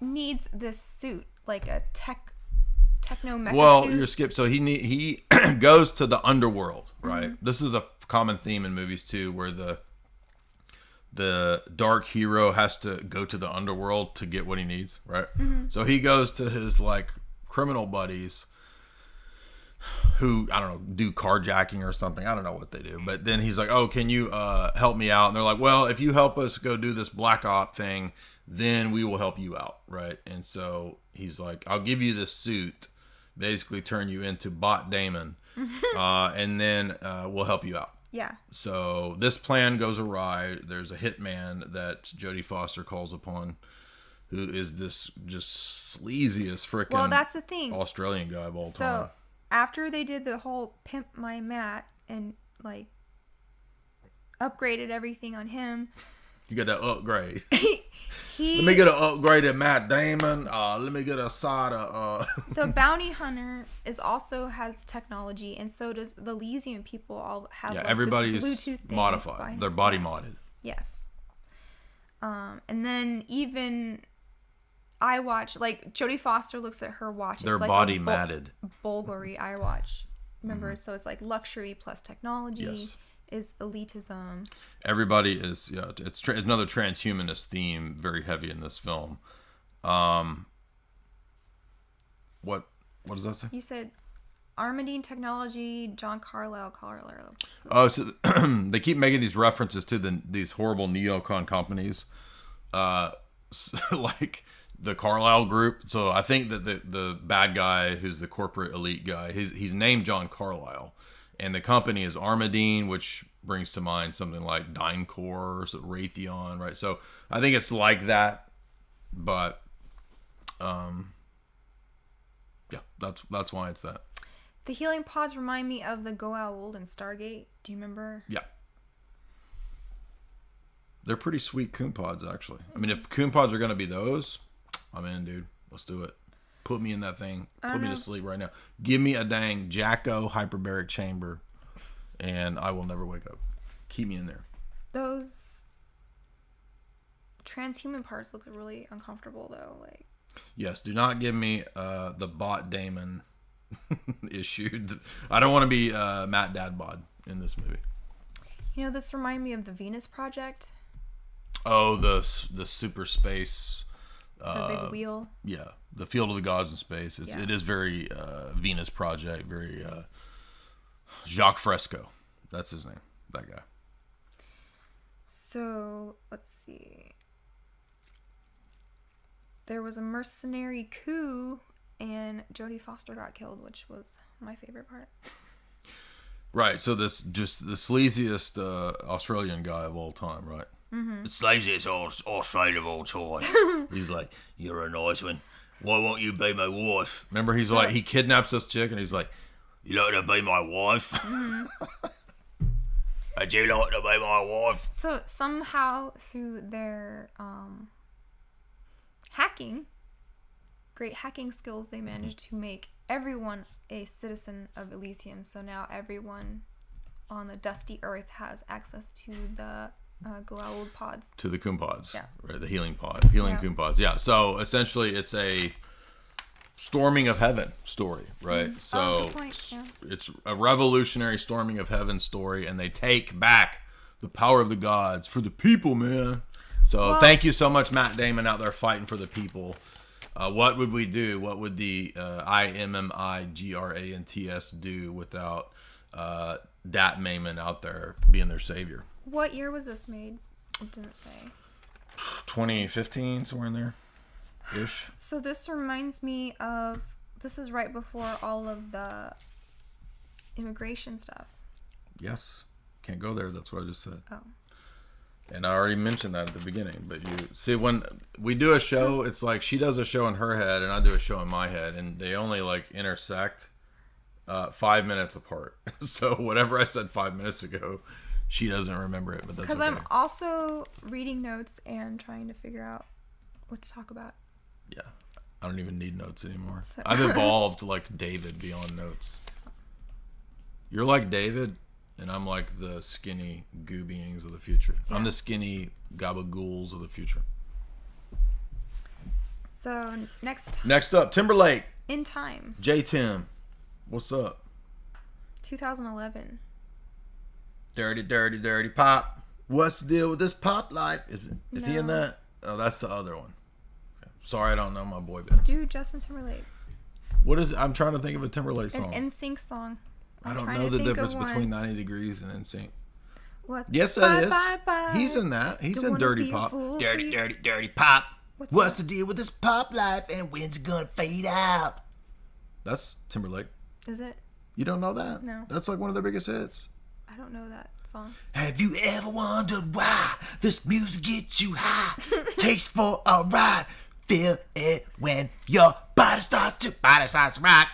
needs this suit, like a techno mecha Well, suit. you're skipped. So he goes to the underworld, right? Mm-hmm. This is a common theme in movies too, where the dark hero has to go to the underworld to get what he needs, right? Mm-hmm. So he goes to his like criminal buddies who, I don't know, do carjacking or something. I don't know what they do. But then he's like, oh, can you help me out? And they're like, well, if you help us go do this black op thing, then we will help you out, right? And so he's like, I'll give you this suit, basically turn you into Bot Damon, and then we'll help you out. Yeah. So this plan goes awry. There's a hitman that Jodie Foster calls upon, who is this just sleaziest freaking that's the thing. Australian guy of all time. So after they did the whole pimp my Matt and like upgraded everything on him, you got that upgrade. Let me get an upgraded Matt Damon. Let me get a side of. The bounty hunter has technology, and so does the Elysium people. All have everybody's this Bluetooth thing modified. They're body modded. Yes. And then even iWatch, like Jodie Foster looks at her watch. They're it's like body matted. Bulgari iWatch. Remember, so it's like luxury plus technology. Yes. Is elitism. Everybody is, it's another transhumanist theme, very heavy in this film. What does that say? You said Armadine Technology, John Carlyle. Oh, so they keep making these references to these horrible neocon companies, like the Carlyle Group. So I think that the bad guy, who's the corporate elite guy, he's named John Carlyle. And the company is Armadine, which brings to mind something like DynCorp or Raytheon, right? So I think it's like that, but that's why it's that. The healing pods remind me of the Goa'uld and Stargate. Do you remember? Yeah. They're pretty sweet coon pods, actually. I mean, if coon pods are going to be those, I'm in, dude. Let's do it. Put me in that thing. Put me to sleep right now. Give me a dang Jacko hyperbaric chamber, and I will never wake up. Keep me in there. Those transhuman parts look really uncomfortable, though. Like, yes, do not give me the Bot Damon issue. I don't want to be Matt Dadbod in this movie. You know, this reminded me of the Venus Project. Oh, the super space. The big wheel. Yeah, the Field of the Gods in space. It is very Venus Project, very Jacques Fresco. That's his name, that guy. So, let's see. There was a mercenary coup, and Jodie Foster got killed, which was my favorite part. Right, so this just the sleaziest Australian guy of all time, right? Mm-hmm. The sleaziest Australian of all time. He's like, you're a nice one. Why won't you be my wife? Remember, he's like, he kidnaps this chick, and he's like, you like to be my wife? Mm-hmm. Would you like to be my wife? So somehow through their great hacking skills, they managed to make everyone a citizen of Elysium. So now everyone on the dusty earth has access to the Goa'uld pods. To the coon pods. Yeah. Right, the healing coon pods. Yeah, so essentially it's a storming of heaven story, right? Mm-hmm. So good point. Yeah. It's a revolutionary storming of heaven story, and they take back the power of the gods for the people, man. So thank you so much, Matt Damon, out there fighting for the people. What would we do? What would the IMMIGRANTS do without Dat Maimon out there being their savior? What year was this made? It didn't say. 2015, somewhere in there ish. So this reminds me of, this is right before all of the immigration stuff. Yes. Can't go there. That's what I just said. Oh. And I already mentioned that at the beginning. But you see, when we do a show, it's like she does a show in her head and I do a show in my head, and they only like intersect 5 minutes apart. So whatever I said 5 minutes ago, she doesn't remember it, but that's Because okay. I'm also reading notes and trying to figure out what to talk about. Yeah. I don't even need notes anymore. So- I've evolved like David beyond notes. You're like David, and I'm like the skinny goo beings of the future. Yeah. I'm the skinny gabagools of the future. So Next up, Timberlake. In Time, J-Tim. What's up? 2011. Dirty, dirty, dirty pop. What's the deal with this pop life? Is he in No. that? Oh, that's the other one. Okay. Sorry, I don't know my boy band. Dude, Justin Timberlake. What is it? I'm trying to think of a Timberlake An song. NSYNC song. I I'm don't trying know to the think of difference one. between 90 Degrees and NSYNC. What? Yes, Bye, that is. bye, bye. He's in that. He's Don't in wanna Dirty be a Pop. fool Dirty, for you. dirty, dirty pop. What's that? the deal with this pop life and when's it gonna fade out? That's Timberlake. Is it? You don't know that? No. That's like one of their biggest hits. I don't know that song. Have you ever wondered why this music gets you high? Takes for a ride. Feel it when your body starts to rock.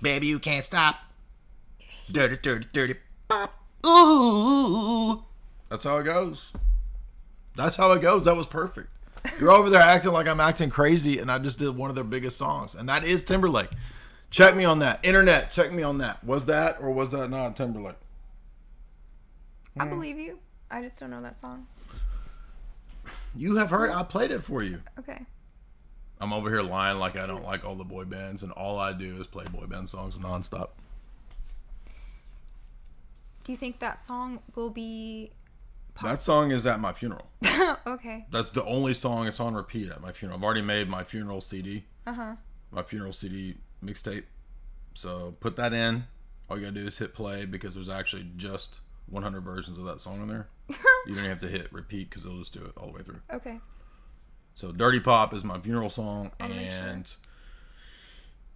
Baby, you can't stop. Dirty, dirty, dirty pop. Ooh. That's how it goes. That's how it goes. That was perfect. You're over there acting like I'm acting crazy, and I just did one of their biggest songs, and that is Timberlake. Check me on that. Internet, check me on that. Was that or was that not Timberlake? I believe you. I just don't know that song. You have heard. I played it for you. Okay. I'm over here lying like I don't like all the boy bands, and all I do is play boy band songs nonstop. Do you think that song will be That song is at my funeral. okay? That's the only song it's on repeat at my funeral. I've already made my funeral CD. Uh-huh. My funeral CD mixtape. So put that in. All you gotta do is hit play because there's actually just 100 versions of that song in there. You don't have to hit repeat because it'll just do it all the way through. Okay. So Dirty Pop is my funeral song, I'll make and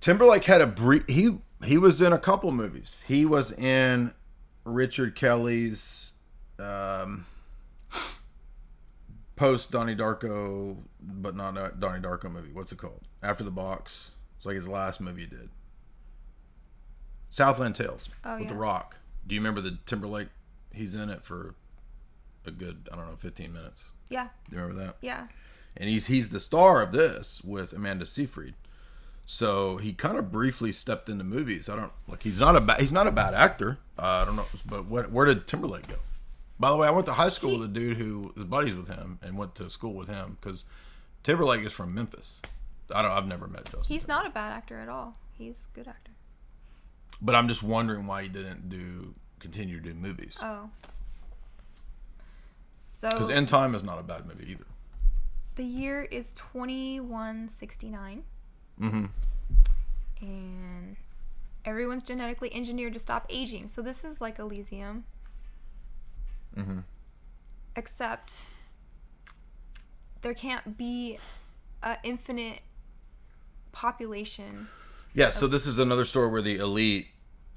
Timberlake had a brief. He was in a couple movies. He was in Richard Kelly's post Donnie Darko, but not Donnie Darko movie. What's it called? After the Box. It's like his last movie he did. Southland Tales with yeah. The Rock. Do you remember the Timberlake? He's in it for a good, 15 minutes. Yeah. Do you remember that? Yeah. And he's the star of this with Amanda Seyfried. So he kind of briefly stepped into movies. He's not a bad actor. I don't know, but where did Timberlake go? By the way, I went to high school with a dude who is buddies with him and went to school with him because Timberlake is from Memphis. I've never met Justin. He's not a bad actor at all. He's a good actor. But I'm just wondering why he didn't continue to do movies. Oh. So Because In Time is not a bad movie either. the year is 2169. Mm-hmm. And everyone's genetically engineered to stop aging. So this is like Elysium. Mm-hmm. Except there can't be an infinite population. Yeah, so this is another story where the elite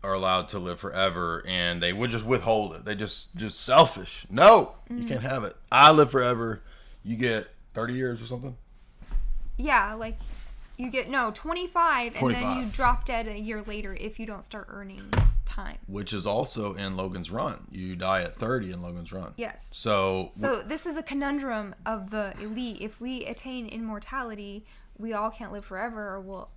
are allowed to live forever, and they would just withhold it. They just selfish. No, you can't have it. I live forever. You get 30 years or something. Yeah, like you get 25, and 25. then you drop dead a year later if you don't start earning time. Which is also in Logan's Run. You die at 30 in Logan's Run. Yes. So this is a conundrum of the elite. If we attain immortality, we all can't live forever, or we'll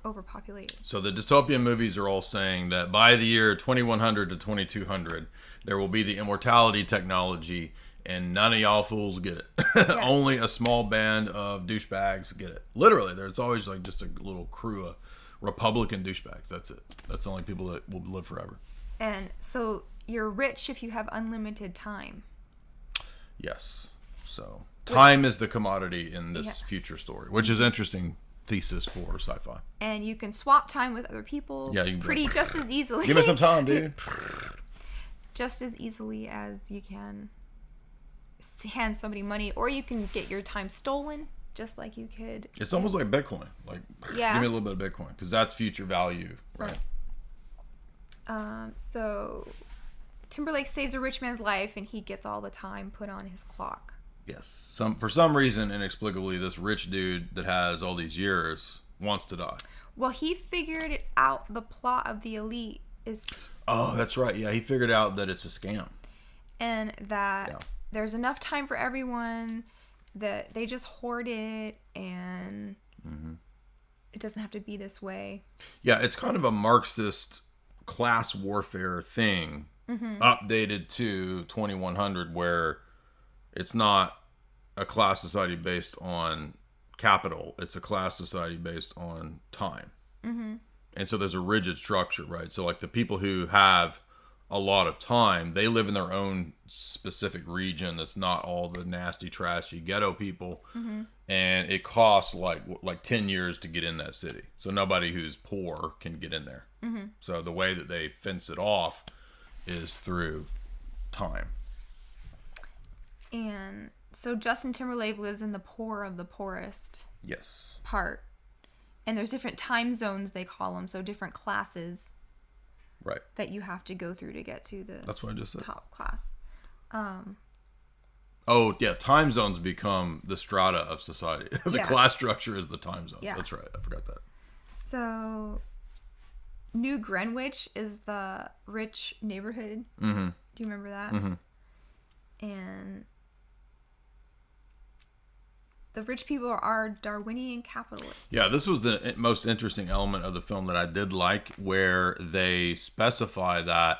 overpopulate. So the dystopian movies are all saying that by the year 2100 to 2200, there will be the immortality technology, and none of y'all fools get it. Yeah. Only a small band of douchebags get it. Literally, there's always like just a little crew of Republican douchebags. That's it. That's the only people that will live forever. And so you're rich if you have unlimited time. Yes. So time is the commodity in this Yeah. future story, which is interesting thesis for sci-fi. And you can swap time with other people. Yeah, you can just as easily. Give me some time, dude. Just as easily as you can hand somebody money, or you can get your time stolen, just like you could. It's almost like Bitcoin. Like, Yeah. give me a little bit of Bitcoin because that's future value, right? So Timberlake saves a rich man's life, and he gets all the time put on his clock. Yes. For some reason, inexplicably, this rich dude that has all these years wants to die. Well, he figured it out. The plot of the elite is, Oh, that's right. Yeah, he figured out that it's a scam. and that there's enough time for everyone, that they just hoard it, and it doesn't have to be this way. Yeah, it's kind of a Marxist class warfare thing, updated to 2100, where it's not a class society based on capital, it's a class society based on time. And so there's a rigid structure, right? So like the people who have a lot of time, they live in their own specific region that's not all the nasty, trashy ghetto people. And it costs like 10 years to get in that city. So nobody who's poor can get in there. So the way that they fence it off is through time. And so Justin Timberlake lives in the poor of the poorest Yes. part. And there's different time zones, they call them, so different classes Right. that you have to go through to get to the That's what I just said. top class. Oh, yeah. Time zones become the strata of society. The Yeah. class structure is the time zone. Yeah. That's right. I forgot that. So New Greenwich is the rich neighborhood. Do you remember that? And the rich people are Darwinian capitalists. Yeah, this was the most interesting element of the film that I did like, where they specify that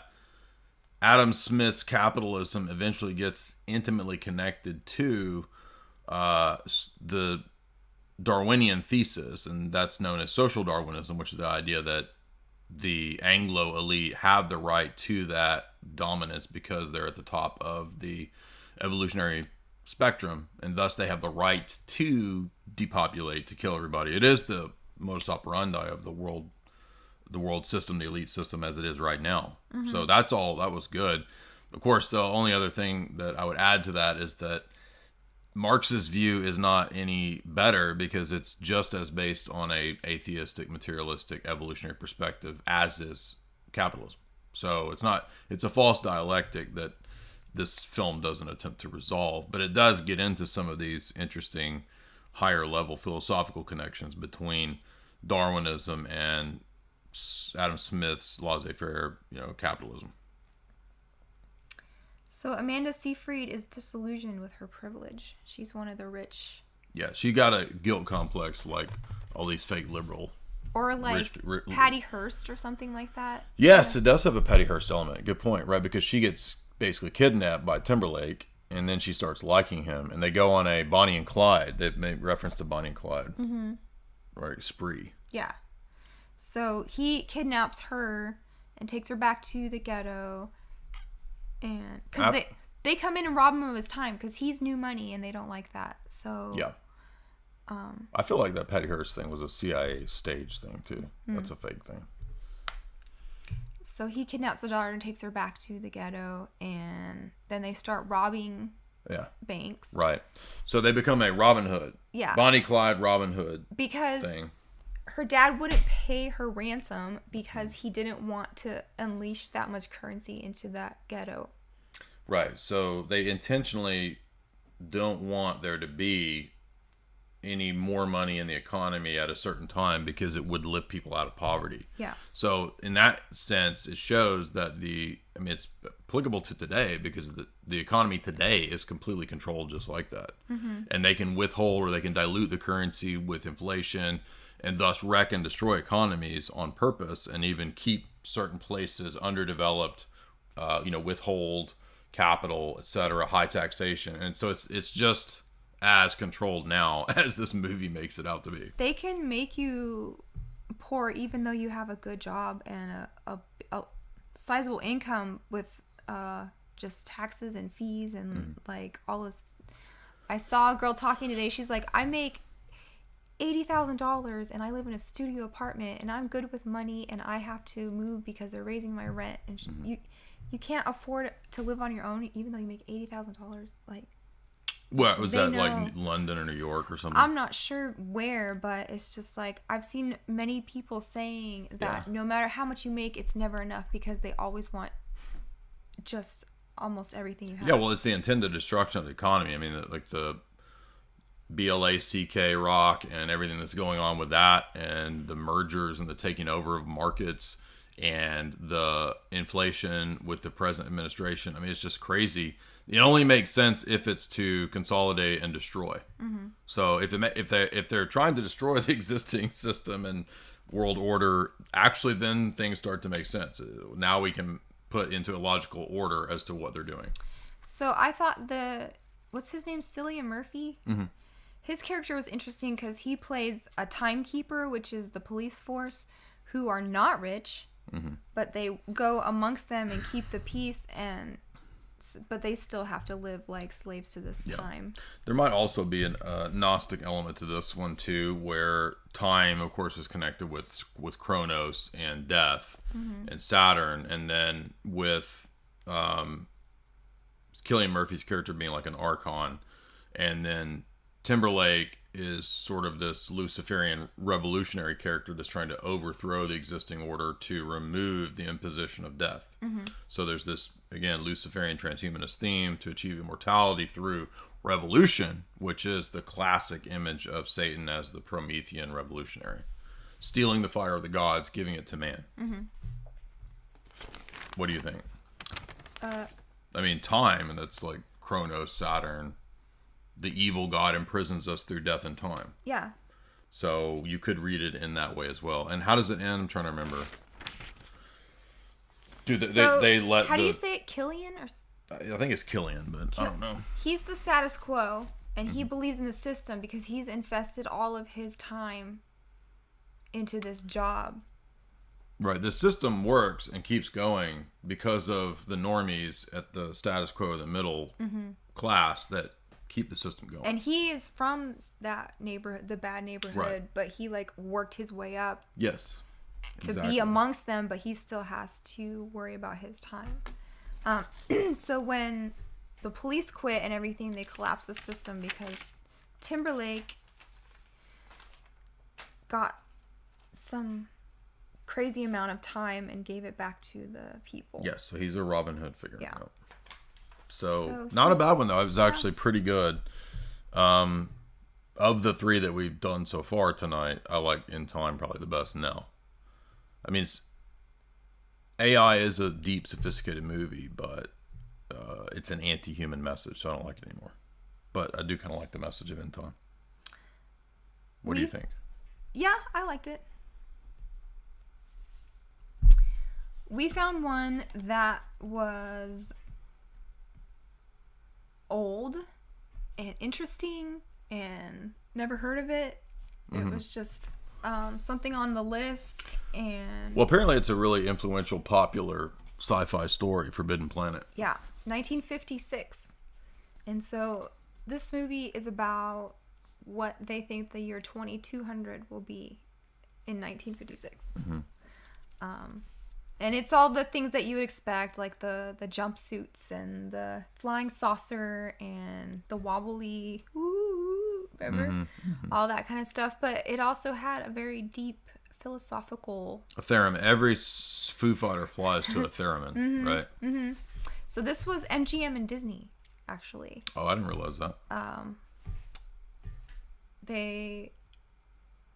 Adam Smith's capitalism eventually gets intimately connected to the Darwinian thesis, and that's known as social Darwinism, which is the idea that the Anglo elite have the right to that dominance because they're at the top of the evolutionary spectrum, and thus they have the right to depopulate, to kill everybody. It is the modus operandi of the world system, the elite system as it is right now. So that was good. Of course, the only other thing that I would add to that is that Marx's view is not any better because it's just as based on a atheistic, materialistic, evolutionary perspective as is capitalism. So it's a false dialectic that this film doesn't attempt to resolve, but it does get into some of these interesting higher level philosophical connections between Darwinism and Adam Smith's laissez-faire, capitalism. So Amanda Seyfried is disillusioned with her privilege. She's one of the rich. Yeah, she got a guilt complex like all these fake liberal. Or like Patty Hearst or something like that. Yes, it does have a Patty Hearst element. Good point, right? Because she gets basically kidnapped by Timberlake, and then she starts liking him, and they go on a Bonnie and Clyde. They've made reference to Bonnie and Clyde. Right, spree. Yeah. So he kidnaps her and takes her back to the ghetto, and because they come in and rob him of his time because he's new money and they don't like that. So yeah. I feel like that Patty Hearst thing was a CIA stage thing too. That's a fake thing. So he kidnaps the daughter and takes her back to the ghetto, and then they start robbing banks. Right. So they become a Robin Hood. Yeah. Bonnie Clyde Robin Hood because thing. Her dad wouldn't pay her ransom because he didn't want to unleash that much currency into that ghetto. Right. So they intentionally don't want there to be any more money in the economy at a certain time because it would lift people out of poverty. Yeah. So in that sense, it shows that it's applicable to today because the economy today is completely controlled just like that. And they can withhold or they can dilute the currency with inflation and thus wreck and destroy economies on purpose and even keep certain places underdeveloped, withhold capital, etc., high taxation. And so it's just as controlled now as this movie makes it out to be. They can make you poor even though you have a good job and a sizable income with just taxes and fees and like all this. I saw a girl talking today. She's like, I make $80,000 and I live in a studio apartment and I'm good with money and I have to move because they're raising my rent, and you can't afford to live on your own even though you make $80,000. Like, what was that, like London or New York or something? I'm not sure where, but it's just like I've seen many people saying that no matter how much you make, it's never enough because they always want just almost everything you have. Yeah, well, it's the intended destruction of the economy. I mean, like the BLACK rock and everything that's going on with that, and the mergers and the taking over of markets and the inflation with the present administration. I mean, it's just crazy. It only makes sense if it's to consolidate and destroy. So if they're trying to destroy the existing system and world order, actually then things start to make sense. Now we can put into a logical order as to what they're doing. So I thought what's his name? Cillian Murphy? His character was interesting because he plays a timekeeper, which is the police force, who are not rich, but they go amongst them and keep the peace, but they still have to live like slaves to this time. There might also be a Gnostic element to this one too, where time, of course, is connected with Kronos and death and Saturn, and then with Cillian Murphy's character being like an archon, and then Timberlake is sort of this Luciferian revolutionary character that's trying to overthrow the existing order to remove the imposition of death. So there's this, again, Luciferian transhumanist theme to achieve immortality through revolution, which is the classic image of Satan as the Promethean revolutionary, stealing the fire of the gods, giving it to man. What do you think? I mean, time, and that's like Kronos, Saturn. The evil god imprisons us through death and time. Yeah. So you could read it in that way as well. And how does it end? I'm trying to remember. Dude, they let. How do you say it? Killian or? I think it's Killian, but I don't know. He's the status quo, and he believes in the system because he's invested all of his time into this job. Right. The system works and keeps going because of the normies at the status quo, the middle class that keep the system going. And he is from that neighborhood, the bad neighborhood, Right. but he like worked his way up Yes. to be amongst them, but he still has to worry about his time. So when the police quit and everything, they collapsed the system because Timberlake got some crazy amount of time and gave it back to the people. Yes. So he's a Robin Hood figure. Yeah. Yep. So not a bad one though. It was actually pretty good. Of the three that we've done so far tonight, I like In Time probably the best now. I mean, AI is a deep, sophisticated movie, but it's an anti-human message, so I don't like it anymore. But I do kind of like the message of In Time. What do you think? Yeah, I liked it. We found one that was old and interesting and never heard of it. It was just something on the list. And Well, apparently it's a really influential, popular sci-fi story, Forbidden Planet. yeah, 1956. And so this movie is about what they think the year 2200 will be in 1956. And it's all the things that you would expect, like the jumpsuits and the flying saucer and the wobbly, remember? All that kind of stuff. But it also had a very deep philosophical... A theremin. Every Foo Fighter flies to a theremin, right? So this was MGM and Disney, actually. Oh, I didn't realize that.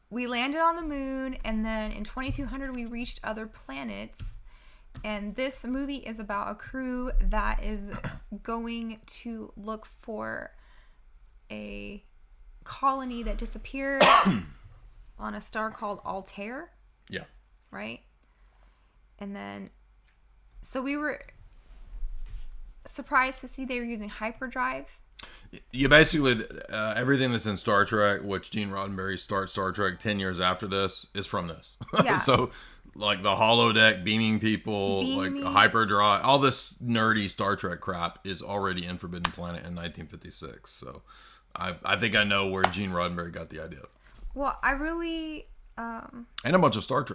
We landed on the moon, and then in 2200 we reached other planets. And this movie is about a crew that is going to look for a colony that disappeared on a star called Altair, Yeah. right? And then, so we were surprised to see they were using hyperdrive. You basically, everything that's in Star Trek, which Gene Roddenberry starts Star Trek 10 years after this, is from this. Yeah. So, like the holodeck, beaming people, like hyperdrive, all this nerdy Star Trek crap is already in Forbidden Planet in 1956. So, I think I know where Gene Roddenberry got the idea. Well, I really... And a bunch of Star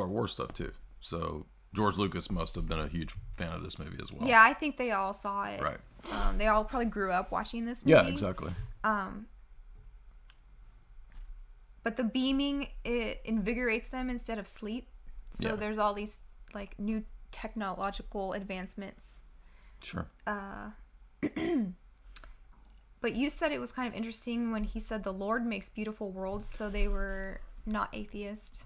Wars stuff, too. So, George Lucas must have been a huge fan of this movie as well. Yeah, I think they all saw it. Right. They all probably grew up watching this movie. Yeah, exactly. But the beaming, it invigorates them instead of sleep. So there's all these like new technological advancements. Sure. But you said it was kind of interesting when he said the Lord makes beautiful worlds, so they were not atheist.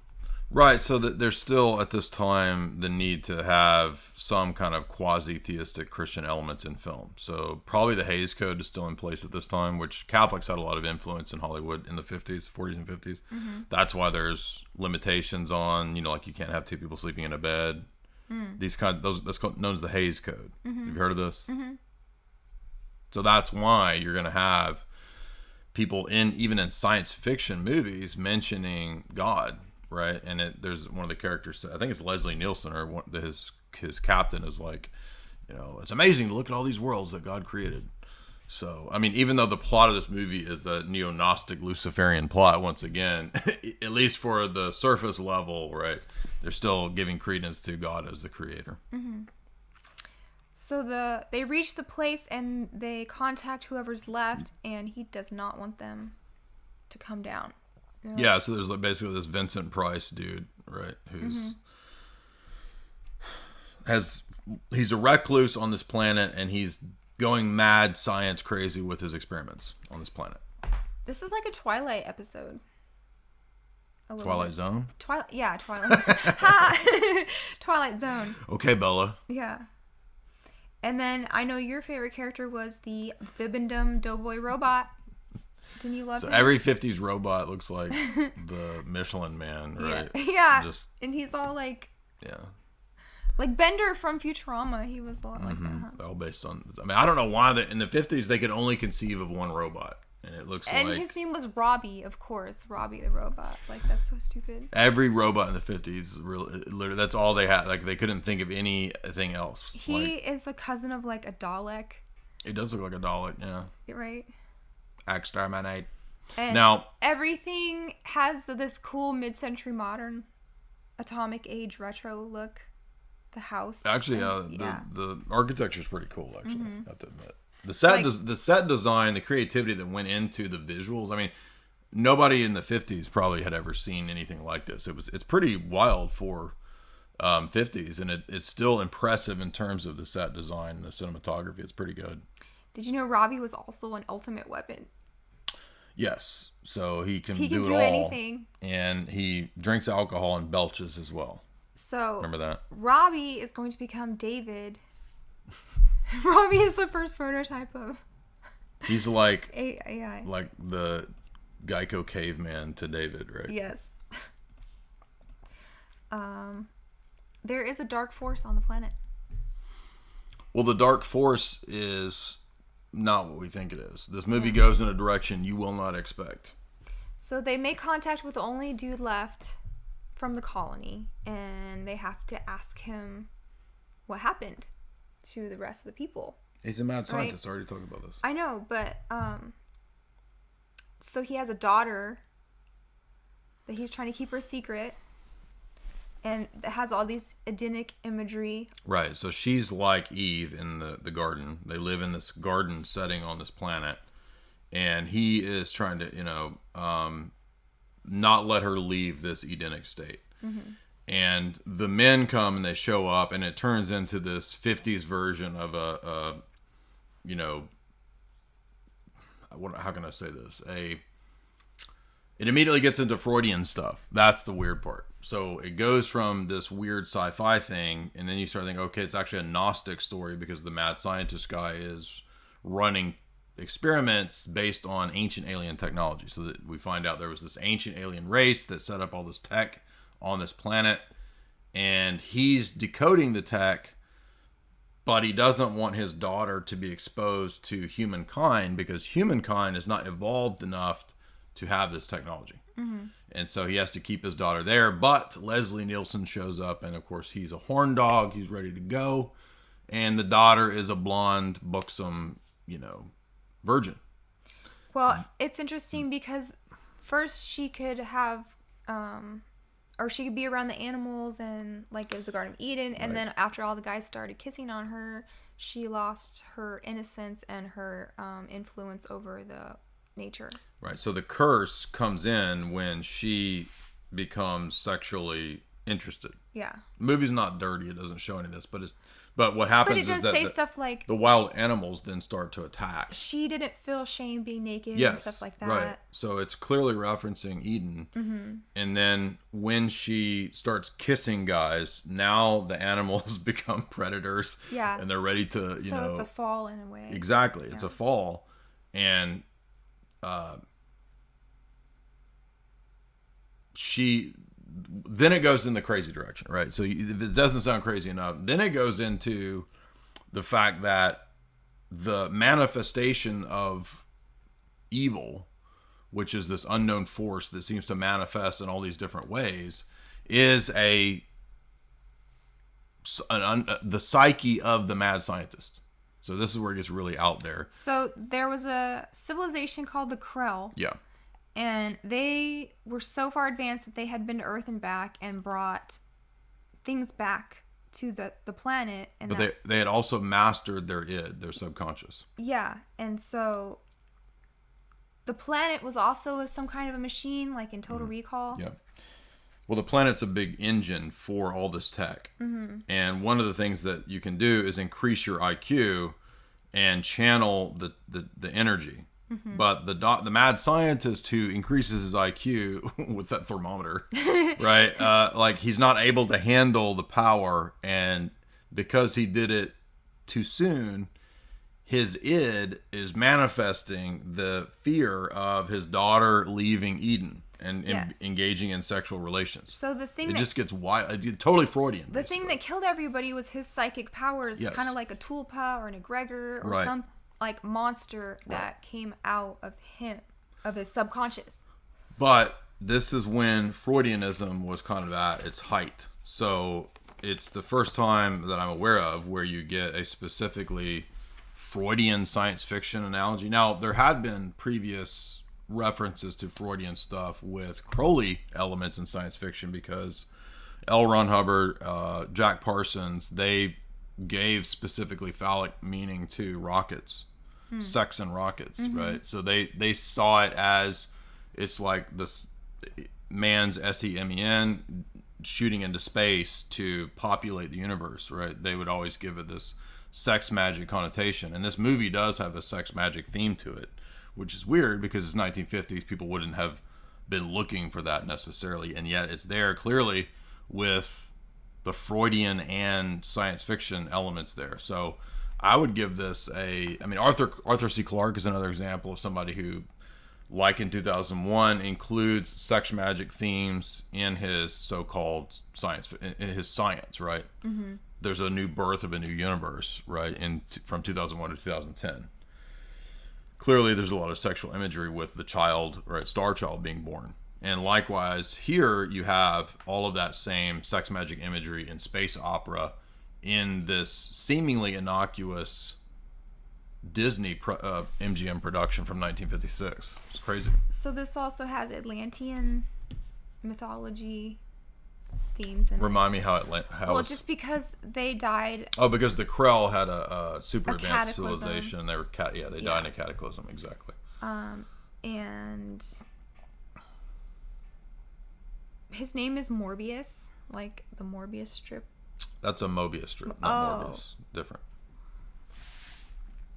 Right, so that there's still at this time the need to have some kind of quasi-theistic Christian elements in film. So probably the Hays Code is still in place at this time, which Catholics had a lot of influence in Hollywood in the 40s and 50s. That's why there's limitations on, like you can't have two people sleeping in a bed. That's known as the Hays Code. Have you heard of this? So that's why you're going to have people even in science fiction movies mentioning God. Right, and there's one of the characters. I think it's Leslie Nielsen, or his captain is like, it's amazing to look at all these worlds that God created. So, I mean, even though the plot of this movie is a neo-Gnostic Luciferian plot, once again, at least for the surface level, right, they're still giving credence to God as the creator. So they reach the place and they contact whoever's left, and he does not want them to come down. Yeah, so there's basically this Vincent Price dude, right, he's a recluse on this planet, and he's going mad science crazy with his experiments on this planet. This is like a Twilight episode. Twilight Zone? Twilight. Twilight Zone. Okay, Bella. Yeah. And then I know your favorite character was the Bibendum Doughboy robot. Didn't you love him? Every 50s robot looks like the Michelin Man, right? Yeah. And he's all like... Yeah. Like Bender from Futurama. He was a lot like that, huh? All based on... I mean, I don't know why in the 50s they could only conceive of one robot. And it looks and his name was Robbie, of course. Robbie the robot. Like, that's so stupid. Every robot in the 50s, literally, that's all they had. Like, they couldn't think of anything else. He is a cousin of, like, a Dalek. It does look like a Dalek, yeah. Right? Exterminate. And now, everything has this cool mid-century modern atomic age retro look. The house. Actually, the architecture is pretty cool, actually, I have to admit. The set design, the creativity that went into the visuals. I mean, nobody in the 50s probably had ever seen anything like this. It's pretty wild for 50s, and it's still impressive in terms of the set design and the cinematography. It's pretty good. Did you know Robbie was also an ultimate weapon? Yes, so he can do it all. Anything. And he drinks alcohol and belches as well. So remember that? Robbie is going to become David. Robbie is the first prototype of... He's like AI. Like the Geico caveman to David, right? Yes. There is a dark force on the planet. Well, the dark force is not what we think it is. This movie goes in a direction you will not expect. So they make contact with the only dude left from the colony, and they have to ask him what happened to the rest of the people. He's a mad scientist. I already talked about this. I know, but so he has a daughter that he's trying to keep her secret, and it has all these Edenic imagery. Right, so she's like Eve in the garden. They live in this garden setting on this planet, and he is trying to, not let her leave this Edenic state. And the men come and they show up, and it turns into this 50s version of how can I say this? It immediately gets into Freudian stuff. That's the weird part. So it goes from this weird sci-fi thing, and then you start thinking, okay, it's actually a Gnostic story because the mad scientist guy is running experiments based on ancient alien technology. So that we find out there was this ancient alien race that set up all this tech on this planet, and he's decoding the tech, but he doesn't want his daughter to be exposed to humankind because humankind is not evolved enough to have this technology. And so he has to keep his daughter there, but Leslie Nielsen shows up, and of course he's a horn dog. He's ready to go, and the daughter is a blonde, buxom, virgin. Well, it's interesting because first she could have, or she could be around the animals, and like it was the Garden of Eden, and then after all the guys started kissing on her, she lost her innocence and her influence over the nature. Right. So the curse comes in when she becomes sexually interested. Yeah. The movie's not dirty. It doesn't show any of this, but But what But happens it is does that say stuff like the wild animals then start to attack. she didn't feel shame being naked and Yes, stuff like that. right. So it's clearly referencing Eden. Mm-hmm. And then when she starts kissing guys, now the animals become predators. Yeah. And they're ready to, you So know. it's a fall in a way. Exactly. It's a fall. And then it goes in the crazy direction, right? So if it doesn't sound crazy enough, then it goes into the fact that the manifestation of evil, which is this unknown force that seems to manifest in all these different ways, is the psyche of the mad scientist. So this is where it gets really out there. So there was a civilization called the Krell. Yeah. And they were so far advanced that they had been to Earth and back and brought things back to the planet. And But they had also mastered their their subconscious. Yeah. And so the planet was also some kind of a machine, like in Total Recall. Yeah. Well, the planet's a big engine for all this tech. Mm-hmm. And one of the things that you can do is increase your IQ and channel the energy. Mm-hmm. But the mad scientist who increases his IQ with that thermometer, right? Like he's not able to handle the power, and because he did it too soon, his id is manifesting the fear of his daughter leaving Eden and Yes. engaging in sexual relations. So the thing It that just gets wild, totally Freudian. the thing that killed everybody was his psychic powers, Yes. kind of like a Tulpa or an egregor or Right. some like monster that came out of him, of his subconscious. But this is when Freudianism was kind of at its height. So it's the first time that I'm aware of where you get a specifically Freudian science fiction analogy. Now, there had been previous references to Freudian stuff with Crowley elements in science fiction because L. Ron Hubbard, Jack Parsons, they gave specifically phallic meaning to rockets, sex and rockets, right? So they saw it as it's like this man's SEMEN shooting into space to populate the universe, right? They would always give it this sex magic connotation, and this movie does have a sex magic theme to it, which is weird because it's 1950s. People wouldn't have been looking for that necessarily, and yet it's there clearly with the Freudian and science fiction elements there. So I would give this Arthur C. Clarke is another example of somebody who, like in 2001, includes sex magic themes in his so-called science, in his science, right? Mm-hmm. There's a new birth of a new universe, right, from 2001 to 2010. Clearly, there's a lot of sexual imagery with the child, right, Star Child being born. And likewise, here you have all of that same sex magic imagery in space opera in this seemingly innocuous Disney MGM production from 1956. It's crazy. So this also has Atlantean mythology themes in Remind me how well, just because they died. Oh, because the Krell had a super advanced cataclysm. civilization. They were they died in a cataclysm, exactly. And his name is Morbius, like the Morbius strip. That's a Mobius strip, not Morbius. Different.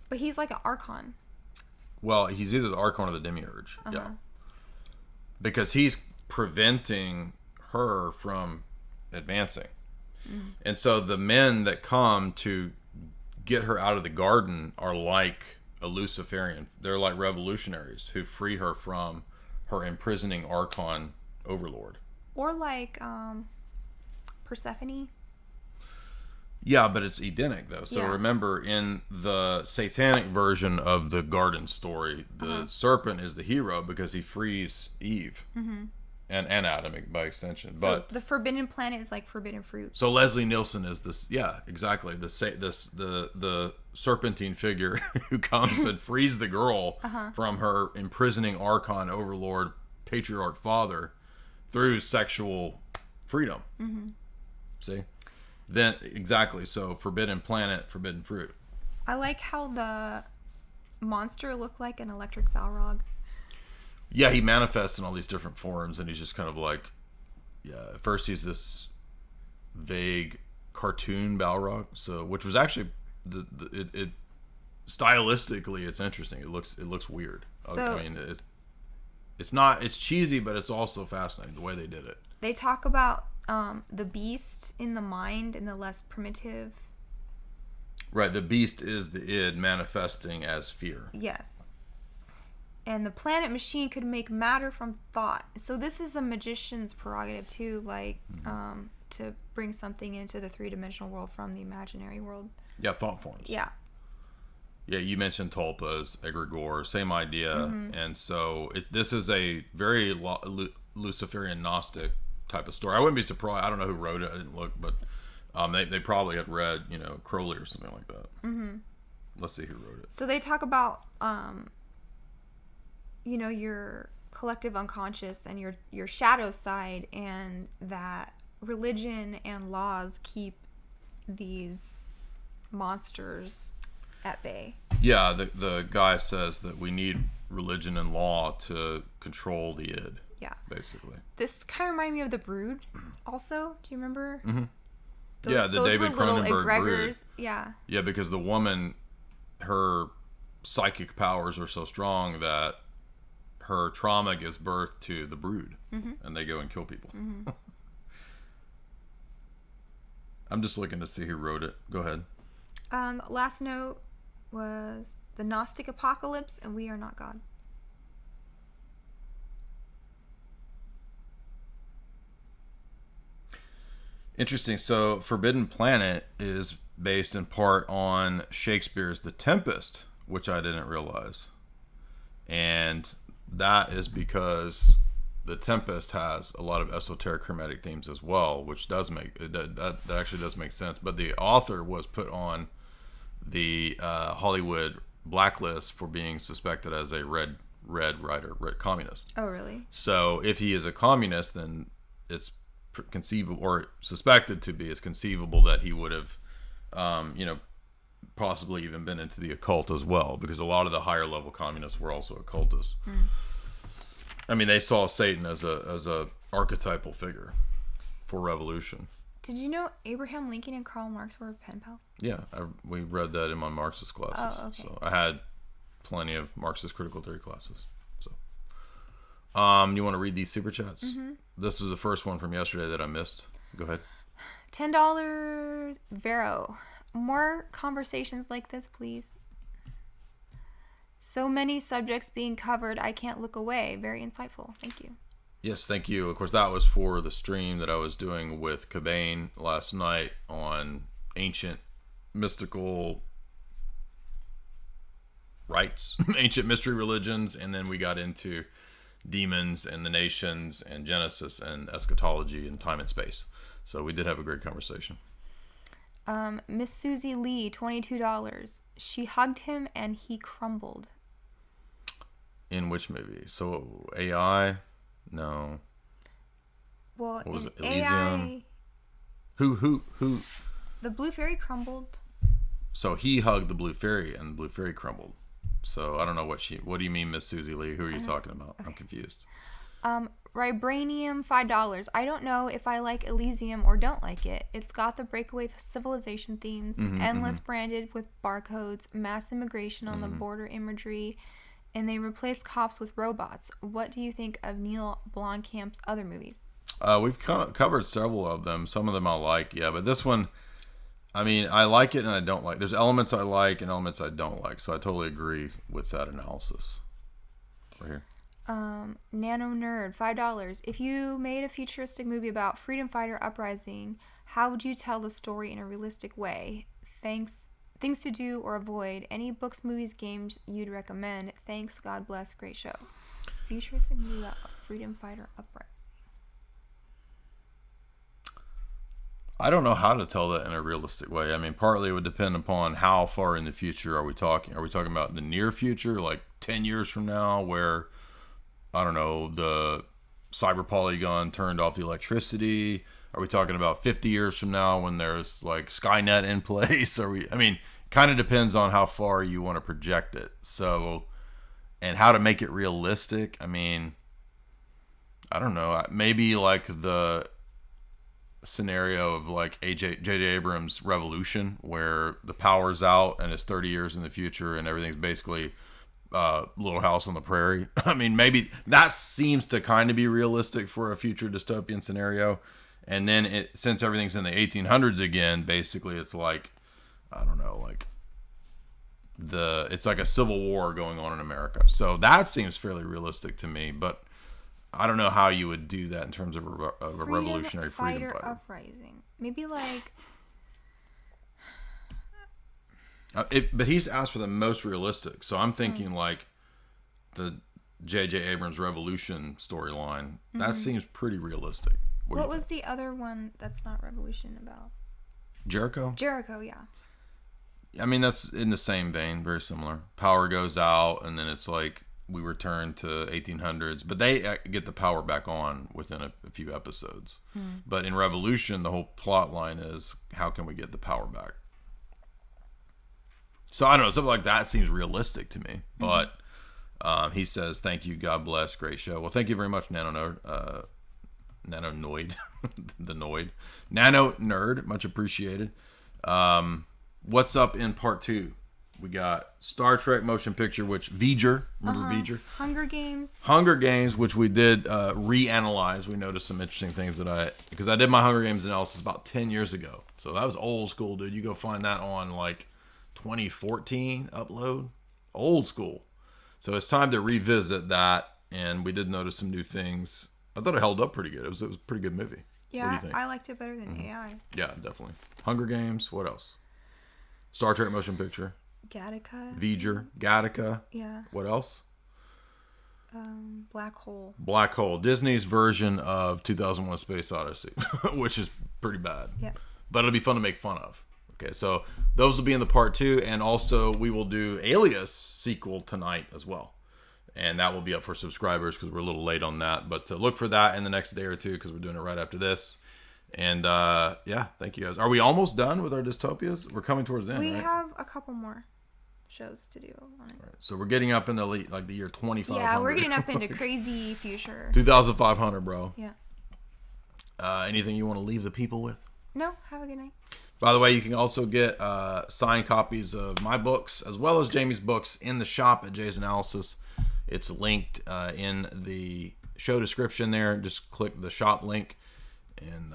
But he's like an Archon. Well, he's either the Archon or the Demiurge. Yeah. Because he's preventing her from advancing. And so the men that come to get her out of the garden are like a Luciferian. They're like revolutionaries who free her from her imprisoning Archon overlord. Or like Persephone. Yeah, but it's Edenic though. So remember, in the satanic version of the garden story, the serpent is the hero because he frees Eve and Adam by extension. So but the forbidden planet is like forbidden fruit. so Leslie Nielsen is this. Yeah, exactly. The serpentine figure who comes and frees the girl from her imprisoning Archon overlord patriarch father through sexual freedom. See. Then exactly, so forbidden planet, forbidden fruit. I like how the monster looked like an electric Balrog. Yeah, he manifests in all these different forms, and he's just kind of like, yeah. At first, he's this vague cartoon Balrog, so which was actually it stylistically it's interesting. It looks weird. So, I mean, it's cheesy, but it's also fascinating the way they did it. They talk about the beast in the mind and the less primitive. Right, the beast is the id manifesting as fear. Yes. And the planet machine could make matter from thought. So this is a magician's prerogative too, like to bring something into the three-dimensional world from the imaginary world. Yeah, thought forms. Yeah. Yeah, you mentioned tulpas, egregore, same idea. Mm-hmm. And so this is a very Luciferian Gnostic type of story. I wouldn't be surprised. I don't know who wrote it. I didn't look, but they probably had read, Crowley or something like that. Mm-hmm. Let's see who wrote it. So they talk about, your collective unconscious and your shadow side, and that religion and laws keep these monsters at bay. Yeah, the guy says that we need religion and law to control the id. Yeah. Basically. This kind of reminded me of The Brood also. Do you remember? Mm-hmm. Those David were little Cronenberg egregors. Brood. Yeah. Yeah, because the woman, her psychic powers are so strong that her trauma gives birth to the brood, and they go and kill people. Mm-hmm. I'm just looking to see who wrote it. Go ahead. Last note was the Gnostic Apocalypse and We Are Not God. Interesting. So Forbidden Planet is based in part on Shakespeare's The Tempest, which I didn't realize. And that is because The Tempest has a lot of esoteric hermetic themes as well, which does make that actually does make sense. But the author was put on the Hollywood blacklist for being suspected as a red writer, red communist. Oh, really? So if he is a communist, then it's conceivable, or suspected to be, it's conceivable that he would have, possibly even been into the occult as well, because a lot of the higher level communists were also occultists. I mean, they saw Satan as a archetypal figure for revolution. Did you know Abraham Lincoln and Karl Marx were pen pals? Yeah, we read that in my Marxist classes. Oh, okay. So I had plenty of Marxist critical theory classes. So, you want to read these super chats? Mm-hmm. This is the first one from yesterday that I missed. Go ahead. $10 Vero. More conversations like this, please. So many subjects being covered, I can't look away. Very insightful. Thank you. Yes, thank you. Of course, that was for the stream that I was doing with Cobain last night on ancient mystical rites, ancient mystery religions, and then we got into demons and the nations and Genesis and eschatology and time and space. So we did have a great conversation. Miss Susie Lee, $22. She hugged him and he crumbled. In which movie? So AI? No. Well, what was in it? Elysium? Who? The Blue Fairy crumbled. So he hugged the Blue Fairy and the Blue Fairy crumbled. So I don't know what do you mean, Miss Susie Lee? Who are you talking about? Okay. I'm confused. Vibranium, $5. I don't know if I like Elysium or don't like it. It's got the breakaway civilization themes, endless branded with barcodes, mass immigration on the border imagery, and they replaced cops with robots. What do you think of Neil Blomkamp's other movies? We've covered several of them. Some of them I like, yeah, but this one, I mean, I like it and I don't like. There's elements I like and elements I don't like, so I totally agree with that analysis. Right here. Nano Nerd, $5. If you made a futuristic movie about freedom fighter uprising, how would you tell the story in a realistic way? Things to do or avoid. Any books, movies, games you'd recommend? Thanks. God bless. Great show. Futuristic movie about a freedom fighter uprising. I don't know how to tell that in a realistic way. I mean, partly it would depend upon how far in the future are we talking. Are we talking about the near future, like 10 years from now, where, I don't know, the cyber polygon turned off the electricity? Are we talking about 50 years from now when there's like Skynet in place? Kind of depends on how far you want to project it. So, and how to make it realistic. I mean, I don't know. Maybe like the scenario of like J.J. Abrams' Revolution, where the power's out and it's 30 years in the future and everything's basically Little House on the Prairie. I mean, maybe that seems to kind of be realistic for a future dystopian scenario. And then since everything's in the 1800s again, basically it's like, I don't know, like it's like a civil war going on in America. So that seems fairly realistic to me, but I don't know how you would do that in terms of a revolutionary freedom fighter. Uprising. Maybe like... But he's asked for the most realistic. So I'm thinking like the J.J. Abrams Revolution storyline. That seems pretty realistic. What was the other one that's not Revolution about? Jericho? Jericho, yeah. I mean, that's in the same vein, very similar. Power goes out, and then it's like we return to 1800s. But they get the power back on within a few episodes. But in Revolution, the whole plot line is, how can we get the power back? So I don't know, something like that seems realistic to me. But he says, thank you, God bless, great show. Well, thank you very much, Nanonoid. The Noid. Nano Nerd, much appreciated. What's up in part 2? We got Star Trek motion picture, which V'ger, remember V'ger? Hunger Games, which we did reanalyze. We noticed some interesting things because I did my Hunger Games analysis about 10 years ago. So that was old school, dude. You go find that on like 2014 upload. Old school. So it's time to revisit that, and we did notice some new things. I thought it held up pretty good. It was a pretty good movie. Yeah, what do you think? I liked it better than AI. Yeah, definitely. Hunger Games. What else? Star Trek motion picture. Gattaca. V'ger. Gattaca. Yeah. What else? Black Hole. Black Hole. Disney's version of 2001: Space Odyssey, which is pretty bad. Yeah. But it'll be fun to make fun of. Okay, so those will be in the part 2, and also we will do Alias sequel tonight as well. And that will be up for subscribers because we're a little late on that. But look for that in the next day or two because we're doing it right after this. And yeah, thank you guys. Are we almost done with our dystopias? We're coming towards the end, We right? have a couple more shows to do on it. Right. So we're getting up in the year 2500. Yeah, we're getting up into crazy future. 2500, bro. Yeah. Anything you want to leave the people with? No, have a good night. By the way, you can also get signed copies of my books as well as Jamie's books in the shop at Jay's Analysis. It's linked in the show description there. Just click the shop link and